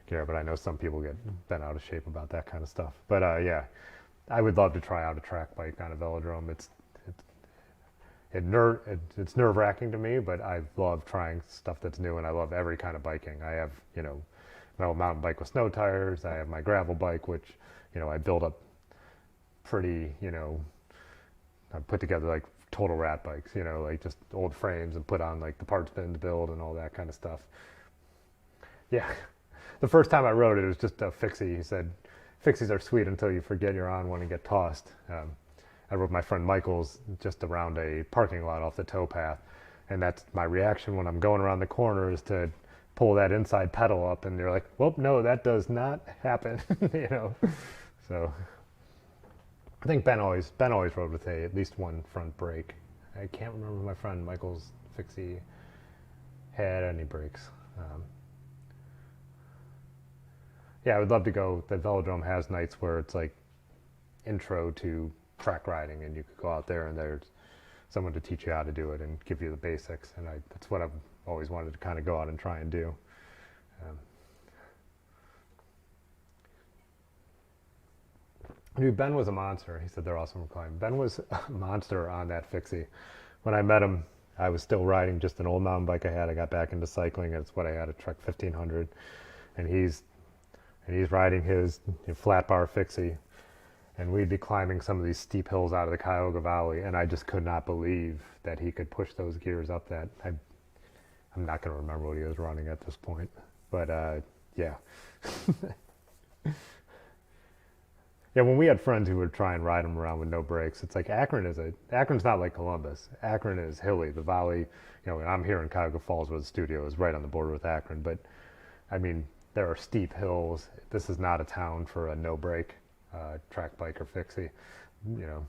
care. But I know some people get bent out of shape about that kind of stuff. But yeah, I would love to try out a track bike on a velodrome. It's nerve-wracking to me, but I love trying stuff that's new, and I love every kind of biking. I have, you know, my old mountain bike with snow tires. I have my gravel bike, which, you know, I build up pretty, you know, I put together like total rat bikes, you know, like just old frames and put on like the parts bin to build and all that kind of stuff. Yeah, the first time I rode it, it was just a fixie. He said, fixies are sweet until you forget you're on one and get tossed. I rode my friend Michael's just around a parking lot off the towpath, and that's my reaction when I'm going around the corner is to pull that inside pedal up, and they're like, well, no, that does not happen, you know. So I think Ben always rode with at least one front brake. I can't remember if my friend Michael's fixie had any brakes. Yeah, I would love to go. The velodrome has nights where it's like intro to track riding, and you could go out there and there's someone to teach you how to do it and give you the basics, and that's what I've always wanted to kind of go out and try and do. Dude, Ben was a monster. He said they're awesome for climbing. Ben was a monster on that fixie. When I met him, I was still riding just an old mountain bike I had. I got back into cycling. It's what I had, a Trek 1500, and he's riding his flat bar fixie. And we'd be climbing some of these steep hills out of the Cuyahoga Valley, and I just could not believe that he could push those gears up that. I'm not going to remember what he was running at this point, but yeah. Yeah, when we had friends who would try and ride them around with no brakes, it's like Akron's not like Columbus. Akron is hilly. The valley, you know, I'm here in Cuyahoga Falls where the studio is right on the border with Akron, but I mean, there are steep hills. This is not a town for a no brake track bike or fixie, you know.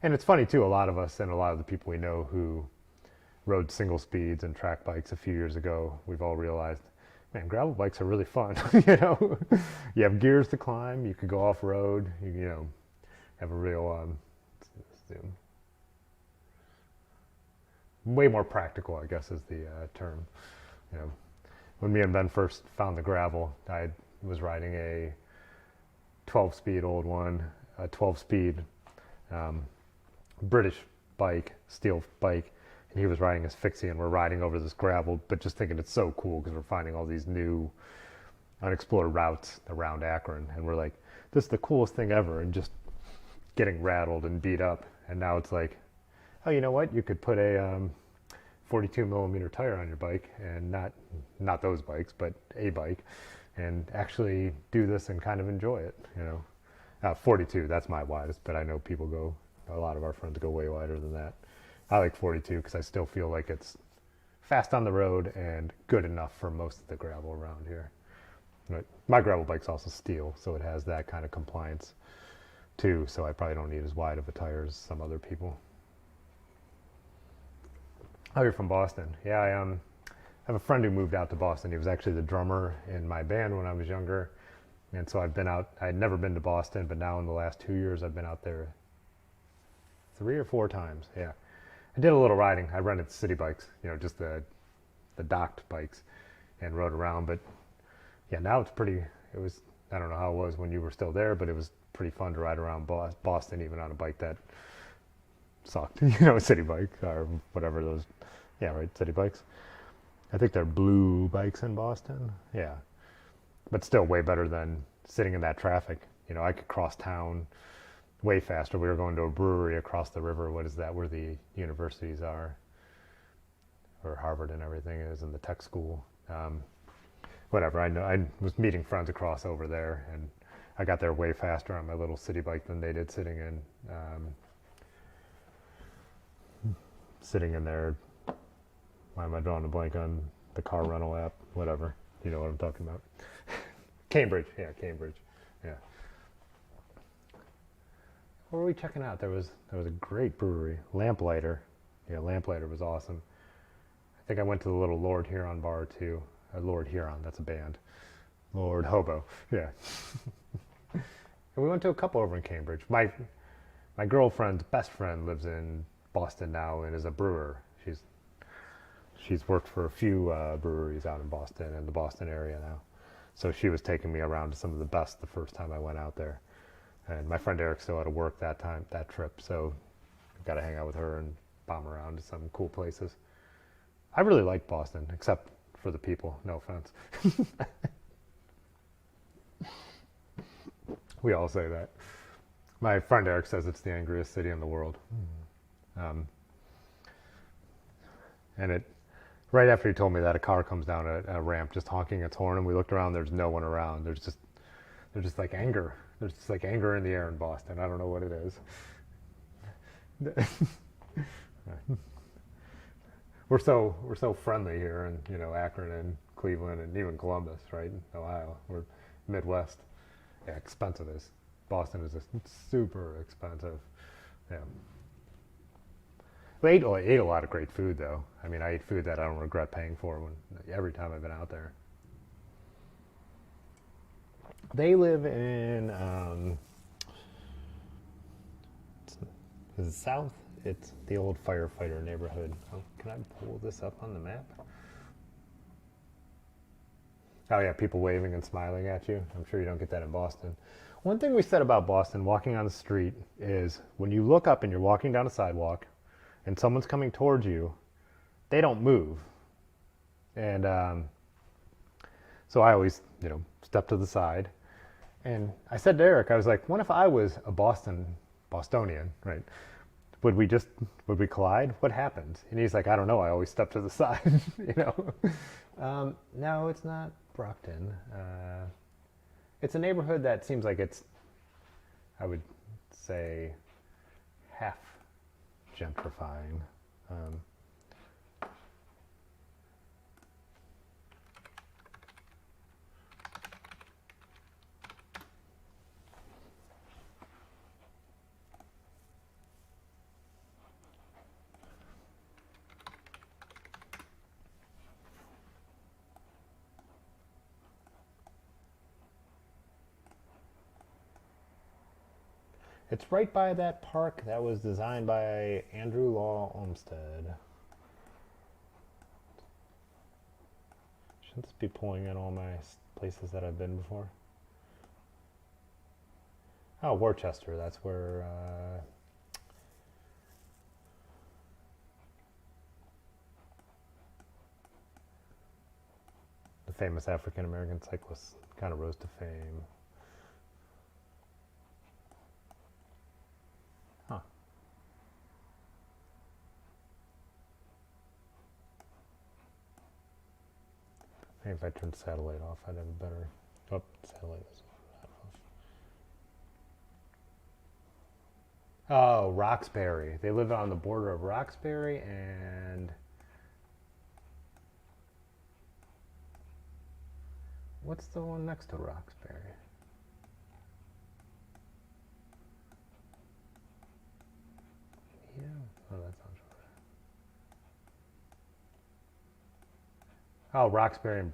And it's funny too, a lot of us and a lot of the people we know who rode single speeds and track bikes a few years ago, we've all realized, man, gravel bikes are really fun. You know, you have gears to climb, you could go off road, you know, have a real way more practical, I guess is the term. You know, when me and Ben first found the gravel, I was riding a 12-speed old one, a 12-speed British bike, steel bike, and he was riding his fixie, and we're riding over this gravel, but just thinking it's so cool because we're finding all these new unexplored routes around Akron, and we're like, this is the coolest thing ever, and just getting rattled and beat up. And now it's like, oh, you know what? You could put a 42 millimeter tire on your bike, and not those bikes, but a bike, and actually do this and kind of enjoy it, you know. 42, that's my widest, but I know a lot of our friends go way wider than that. I like 42 because I still feel like it's fast on the road and good enough for most of the gravel around here. But my gravel bike's also steel, so it has that kind of compliance too, so I probably don't need as wide of a tire as some other people. Oh, you're from Boston. Yeah, I have a friend who moved out to Boston. He was actually the drummer in my band when I was younger. And so I've been out, I had never been to Boston, but now in the last 2 years I've been out there 3 or 4 times. Yeah. I did a little riding. I rented city bikes, you know, just the docked bikes, and rode around. But yeah, now it was, I don't know how it was when you were still there, but it was pretty fun to ride around Boston, even on a bike that sucked, you know, a city bike or whatever those, yeah, right, city bikes. I think they're blue bikes in Boston. Yeah. But still way better than sitting in that traffic. You know, I could cross town way faster. We were going to a brewery across the river. What is that, where the universities are? Or Harvard and everything is, and the tech school. Whatever, I know. I was meeting friends across over there, and I got there way faster on my little city bike than they did sitting in there. Why am I drawing a blank on the car rental app? Whatever. You know what I'm talking about. Cambridge. Yeah, Cambridge. Yeah. What were we checking out? There was a great brewery. Lamplighter. Yeah, Lamplighter was awesome. I think I went to the little Lord Huron bar too. Lord Huron, that's a band. Lord Hobo. Yeah. And we went to a couple over in Cambridge. My girlfriend's best friend lives in Boston now and is a brewer. She's she's worked for a few breweries out in Boston and the Boston area now. So she was taking me around to some of the best the first time I went out there. And my friend Eric still had to work that trip, so I got to hang out with her and bomb around to some cool places. I really like Boston, except for the people. No offense. We all say that. My friend Eric says it's the angriest city in the world. And it, right after he told me that, a car comes down a ramp just honking its horn, and we looked around, there's no one around. There's just like anger. There's just like anger in the air in Boston. I don't know what it is. We're so friendly here in, you know, Akron and Cleveland and even Columbus, right? Ohio. We're Midwest. Yeah, expensive is. Boston is just super expensive. Yeah. We ate a lot of great food, though. I mean, I ate food that I don't regret paying for every time I've been out there. They live in, is it south? It's the old firefighter neighborhood. Oh, can I pull this up on the map? Oh yeah, people waving and smiling at you. I'm sure you don't get that in Boston. One thing we said about Boston, walking on the street, is when you look up and you're walking down a sidewalk and someone's coming towards you, they don't move. And so I always, you know, step to the side. And I said to Eric, I was like, what if I was a Bostonian, right? Would we collide? What happens? And he's like, I don't know. I always step to the side, you know? No, it's not Brockton. It's a neighborhood that seems like it's, I would say, half gentrifying. It's right by that park that was designed by Andrew Law Olmsted. Shouldn't this be pulling in all my places that I've been before? Oh, Worcester, that's where... the famous African-American cyclist kind of rose to fame. Huh. Maybe if I turned satellite off, I'd have a better... Oh, satellite is not off. Oh, Roxbury. They live on the border of Roxbury and... What's the one next to Roxbury? Yeah. Oh, that sounds right. Oh, Roxbury and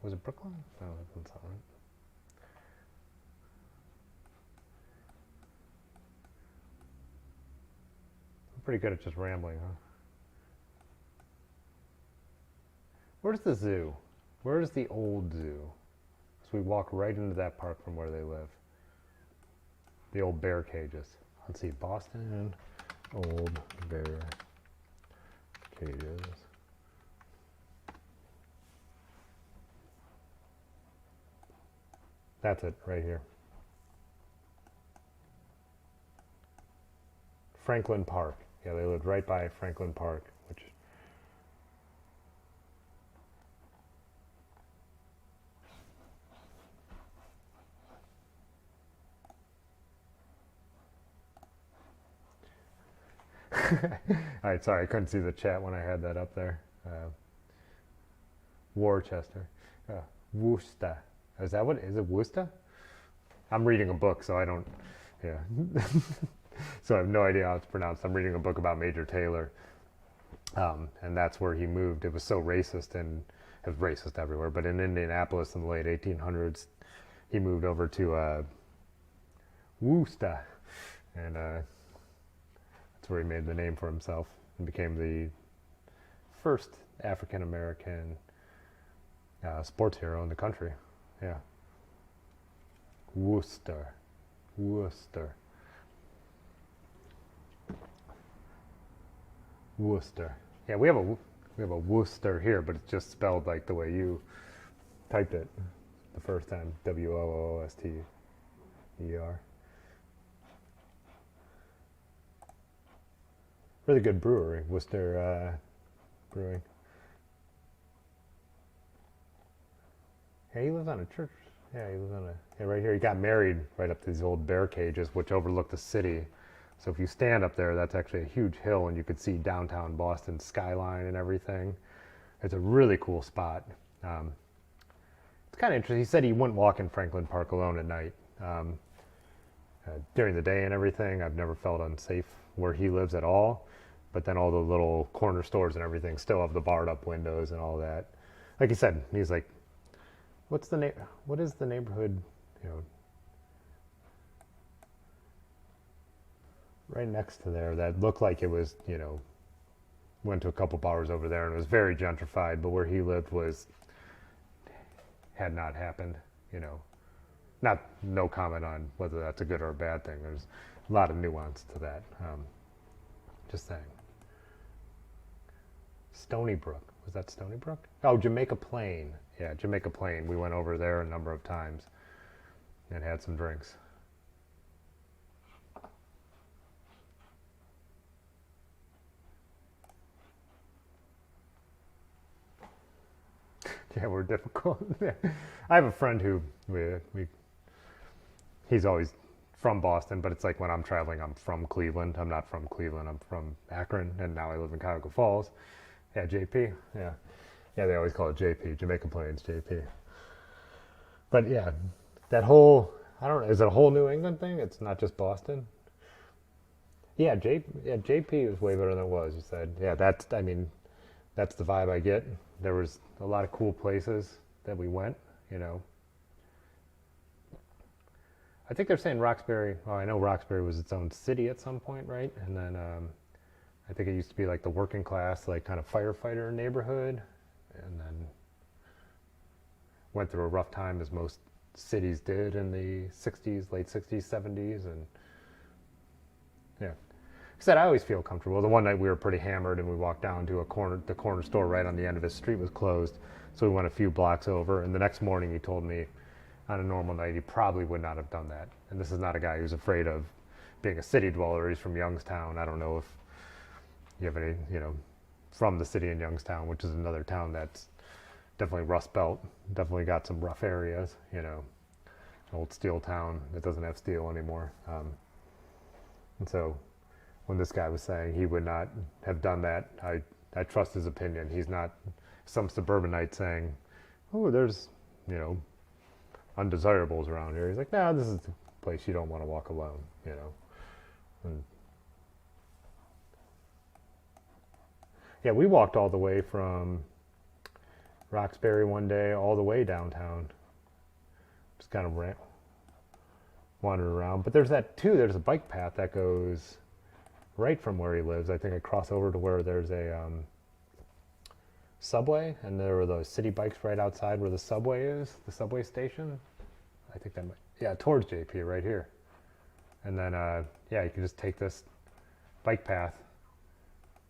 was it Brooklyn? No, that doesn't sound right. I'm pretty good at just rambling, huh? Where's the zoo? Where's the old zoo? So we walk right into that park from where they live. The old bear cages. Let's see, Boston old bear cages. That's it, right here. Franklin Park. Yeah, they lived right by Franklin Park, which... All right, sorry, I couldn't see the chat when I had that up there. Worcester. Worcester. Is that what, is it Worcester? I'm reading a book, so I don't, yeah. So I have no idea how it's pronounced. I'm reading a book about Major Taylor. And that's where he moved. It was so racist, and it was racist everywhere, but in Indianapolis in the late 1800s, he moved over to Worcester. And that's where he made the name for himself and became the first African American sports hero in the country. Yeah. Worcester. Worcester. Worcester. Yeah, we have a Worcester here, but it's just spelled like the way you typed it the first time. Wooster. Really good brewery, Worcester Brewing. Yeah, he lives on a church. Yeah, he lives on a. Yeah, right here. He got married right up to these old bear cages, which overlook the city. So if you stand up there, that's actually a huge hill, and you could see downtown Boston skyline and everything. It's a really cool spot. It's kind of interesting. He said he wouldn't walk in Franklin Park alone at night. During the day and everything, I've never felt unsafe where he lives at all. But then all the little corner stores and everything still have the barred up windows and all that. Like he said, he's like, what is the neighborhood, you know, right next to there that looked like it was, you know, went to a couple bars over there and it was very gentrified, but where he lived had not happened, you know. No comment on whether that's a good or a bad thing. There's a lot of nuance to that. Just saying. Stony Brook. Was that Stony Brook? Oh, Jamaica Plain. Yeah, Jamaica Plain. We went over there a number of times and had some drinks. Yeah, we're difficult. I have a friend who he's always from Boston, but it's like when I'm traveling, I'm from Cleveland. I'm not from Cleveland. I'm from Akron, and now I live in Cuyahoga Falls. Yeah, JP. Yeah, they always call it JP. Jamaica Plains, JP. But yeah, that whole, I don't know, is it a whole New England thing? It's not just Boston? Yeah, JP is way better than it was, you said. Yeah, that's the vibe I get. There was a lot of cool places that we went, you know. I think they're saying Roxbury, I know Roxbury was its own city at some point, right? And then I think it used to be like the working class, like kind of firefighter neighborhood, and then went through a rough time as most cities did in the 60s, late 60s, 70s, and yeah. I said I always feel comfortable. The one night we were pretty hammered and we walked down to the corner store right on the end of his street was closed, so we went a few blocks over, and the next morning he told me on a normal night he probably would not have done that. And this is not a guy who's afraid of being a city dweller. He's from Youngstown. I don't know if you have any, you know, from the city in Youngstown, which is another town that's definitely Rust Belt, definitely got some rough areas, you know, an old steel town that doesn't have steel anymore. And so when this guy was saying he would not have done that, I trust his opinion. He's not some suburbanite saying, oh, there's, you know, undesirables around here. He's like, no, this is the place you don't want to walk alone, you know. And yeah, we walked all the way from Roxbury one day all the way downtown. Just kind of wandered around. But there's there's a bike path that goes right from where he lives. I think I cross over to where there's a subway, and there were those city bikes right outside where the subway is, the subway station. I think that might, yeah, towards JP right here. And then, yeah, you can just take this bike path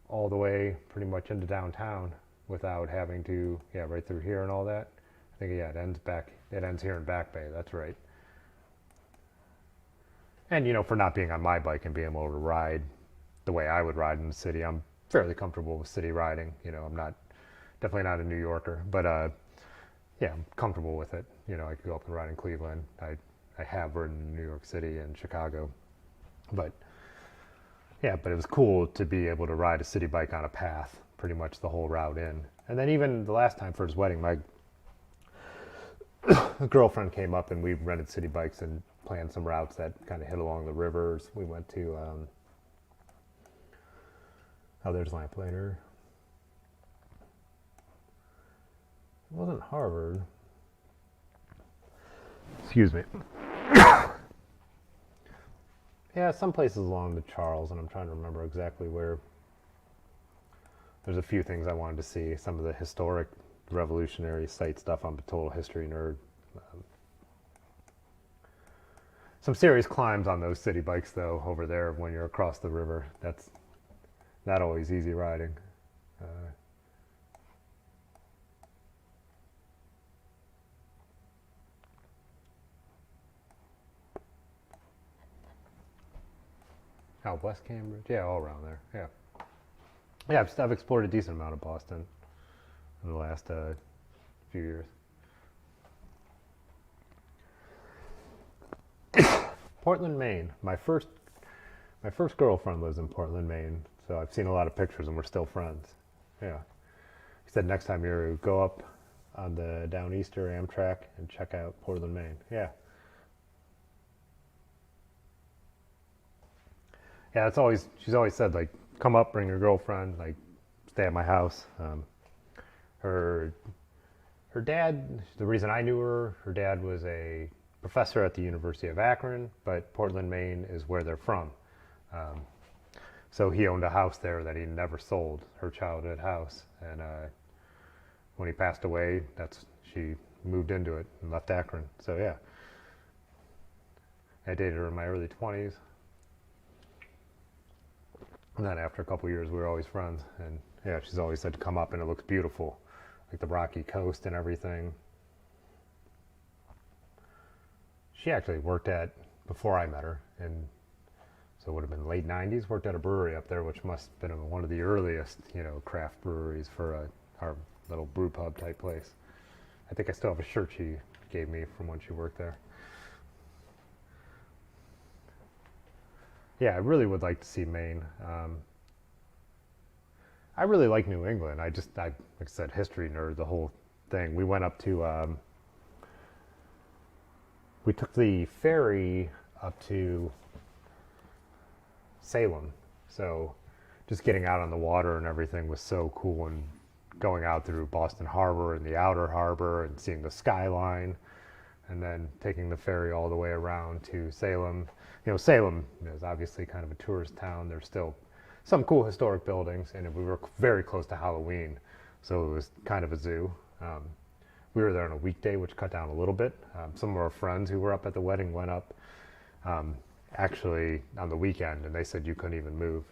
all the way pretty much into downtown without having to, yeah, right through here and all that. I think, yeah, it ends here in Back Bay, that's right. And, you know, for not being on my bike and being able to ride the way I would ride in the city, I'm fairly comfortable with city riding. You know, I'm definitely not a New Yorker, but yeah, I'm comfortable with it. You know, I could go up and ride in Cleveland. I have ridden in New York City and Chicago, but yeah, but it was cool to be able to ride a city bike on a path pretty much the whole route in. And then even the last time for his wedding, my girlfriend came up and we rented city bikes and planned some routes that kind of hit along the rivers. We went to, oh, there's Lamplighter. It wasn't Harvard. Excuse me. Yeah, some places along the Charles, and I'm trying to remember exactly where there's a few things I wanted to see. Some of the historic revolutionary site stuff. I'm a total history nerd. Some serious climbs on those city bikes though over there when you're across the river. That's not always easy riding. Out West Cambridge, yeah, all around there, yeah. Yeah, I've explored a decent amount of Boston in the last few years. Portland, Maine. My first girlfriend lives in Portland, Maine, so I've seen a lot of pictures and we're still friends. Yeah. He said next time you go up on the Downeaster Amtrak and check out Portland, Maine. Yeah. Yeah, she's always said, like, come up, bring your girlfriend, like, stay at my house. Her dad, the reason I knew her dad was a professor at the University of Akron, but Portland, Maine is where they're from. So he owned a house there that he never sold, her childhood house. And when he passed away, she moved into it and left Akron. So yeah, I dated her in my early 20s. And then after a couple of years, we were always friends. And yeah, she's always said to come up, and it looks beautiful, like the Rocky Coast and everything. She actually worked before I met her, and so it would have been late 90s, worked at a brewery up there, which must have been one of the earliest, craft breweries for our little brew pub type place. I think I still have a shirt she gave me from when she worked there. Yeah, I really would like to see Maine. I really like New England. Like I said, history nerd, the whole thing. We went up to, we took the ferry up to Salem. So just getting out on the water and everything was so cool, and going out through Boston Harbor and the outer harbor and seeing the skyline, and then taking the ferry all the way around to Salem. Salem is obviously kind of a tourist town. There's still some cool historic buildings, and we were very close to Halloween, so it was kind of a zoo. We were there on a weekday, which cut down a little bit. Some of our friends who were up at the wedding went up actually on the weekend, and they said you couldn't even move.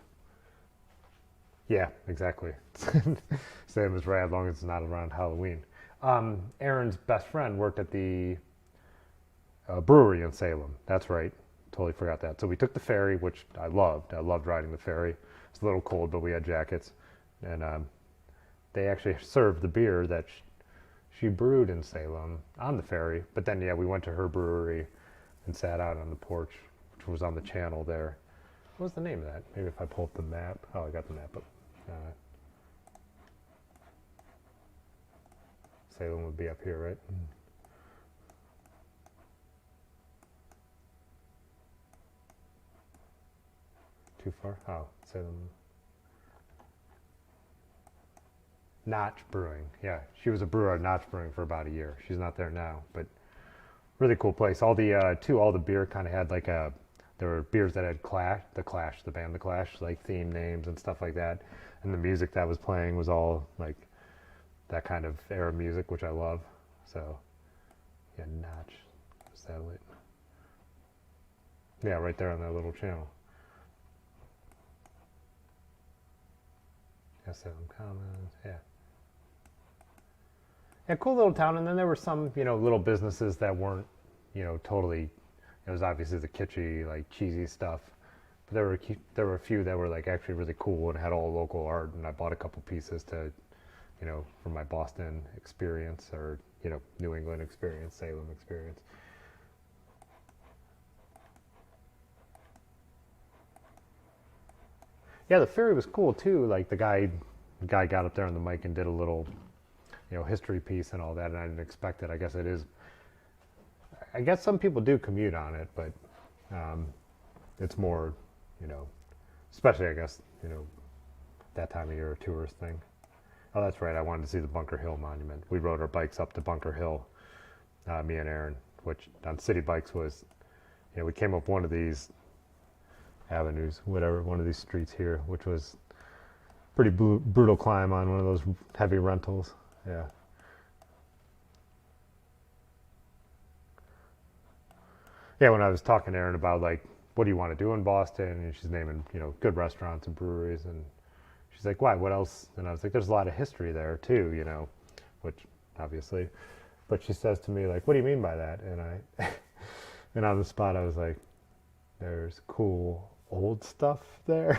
Yeah, exactly. Same as rad, as long as it's not around Halloween. Aaron's best friend worked at the brewery in Salem. That's right. Totally forgot that. So we took the ferry, which I loved. I loved riding the ferry. It's a little cold, but we had jackets. And they actually served the beer that she brewed in Salem on the ferry. But then, yeah, we went to her brewery and sat out on the porch, which was on the channel there. What was the name of that? Maybe if I pull up the map. Oh, I got the map up. Salem would be up here, right? Too far? Oh, Salem. Notch Brewing. Yeah, she was a brewer at Notch Brewing for about a year. She's not there now, but really cool place. All the beer kind of had like there were beers that had the band The Clash, like theme names and stuff like that. And the music that was playing was all like that kind of era music, which I love. So, yeah, Notch Satellite. Yeah, right there on that little channel. SM Commons, yeah. Yeah, cool little town. And then there were some, little businesses that weren't, totally, it was obviously the kitschy, like cheesy stuff. But there were a few that were like actually really cool and had all local art. And I bought a couple pieces to, for my Boston experience, or, New England experience, Salem experience. Yeah, the ferry was cool too. Like the guy got up there on the mic and did a little, history piece and all that, and I didn't expect it. I guess some people do commute on it, but it's more, especially I guess, that time of year, a tourist thing. Oh, that's right. I wanted to see the Bunker Hill Monument. We rode our bikes up to Bunker Hill, me and Aaron, which on city bikes was, we came up one of these avenues, whatever, one of these streets here, which was Pretty brutal climb on one of those heavy rentals. Yeah. Yeah, when I was talking to Erin about like, what do you want to do in Boston? And she's naming, good restaurants and breweries. And she's like, why? What else? And I was like, there's a lot of history there too, which obviously. But she says to me like, what do you mean by that? And and on the spot I was like, there's cool old stuff there,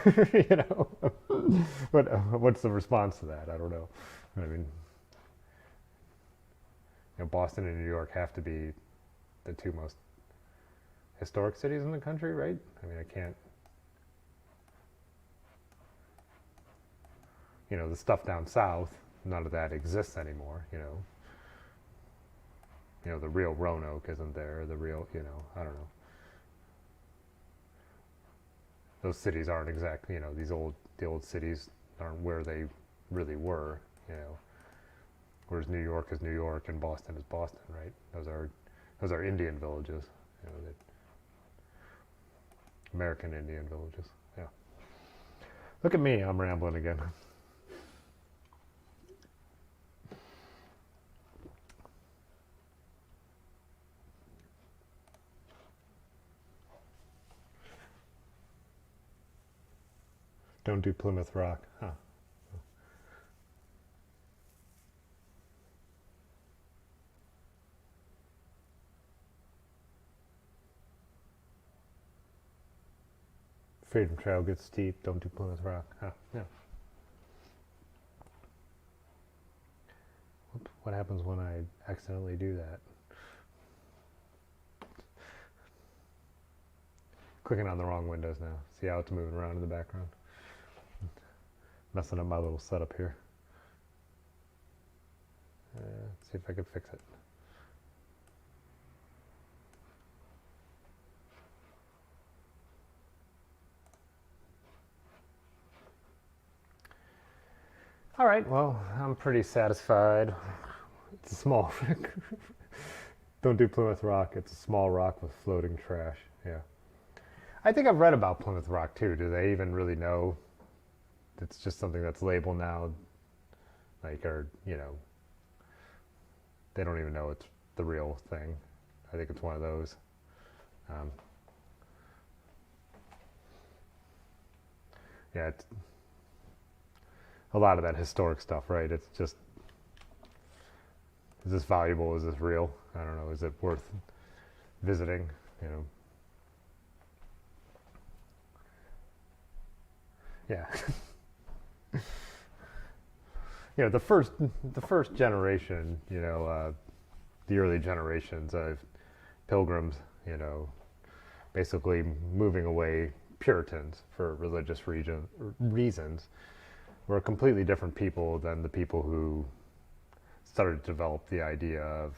What's the response to that? I don't know. I mean, Boston and New York have to be the two most historic cities in the country, right? I mean, I can't, the stuff down south, none of that exists anymore, the real Roanoke isn't there, the real, I don't know. Those cities aren't exactly, the old cities aren't where they really were, whereas New York is New York and Boston is Boston, right? Those are Indian villages, American Indian villages. Yeah. Look at me, I'm rambling again. Don't do Plymouth Rock. Huh. Freedom Trail gets steep. Don't do Plymouth Rock. Huh. Yeah. What happens when I accidentally do that? Clicking on the wrong windows now. See how it's moving around in the background? Messing up my little setup here. Let's see if I can fix it. All right, well, I'm pretty satisfied. It's a small, don't do Plymouth Rock. It's a small rock with floating trash, yeah. I think I've read about Plymouth Rock too. Do they even really know it's just something that's labeled now? Like, or, they don't even know it's the real thing. I think it's one of those. Yeah, it's a lot of that historic stuff, right? It's just, is this valuable? Is this real? I don't know. Is it worth visiting? Yeah. The first generation, the early generations of pilgrims, basically moving away, Puritans for religious reasons, were completely different people than the people who started to develop the idea of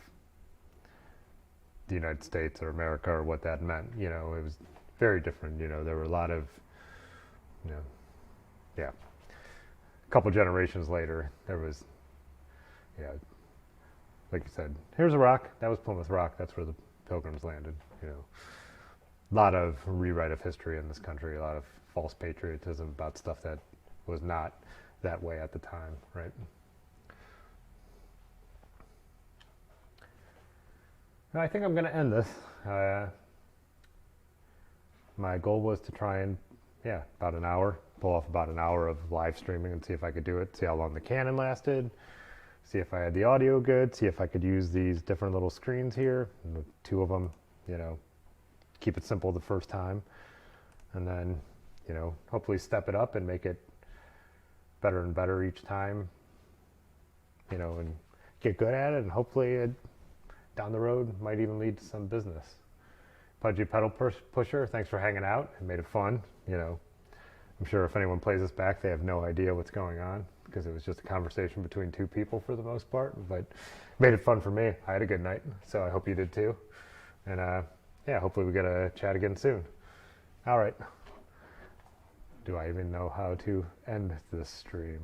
the United States or America or what that meant. It was very different. There were a lot of, yeah. A couple generations later, there was, like you said, here's a rock. That was Plymouth Rock. That's where the Pilgrims landed. A lot of rewrite of history in this country. A lot of false patriotism about stuff that was not that way at the time, right? I think I'm going to end this. My goal was to try and, about an hour, pull off about an hour of live streaming and see if I could do it, see how long the Canon lasted, see if I had the audio good, see if I could use these different little screens here, and the two of them, keep it simple the first time, and then, hopefully step it up and make it better and better each time, and get good at it, and hopefully it, down the road, might even lead to some business. Pudgy Pedal Pusher, thanks for hanging out. It made it fun. I'm sure if anyone plays this back, they have no idea what's going on because it was just a conversation between two people for the most part, but made it fun for me. I had a good night, so I hope you did too. And hopefully we get to chat again soon. All right. Do I even know how to end this stream?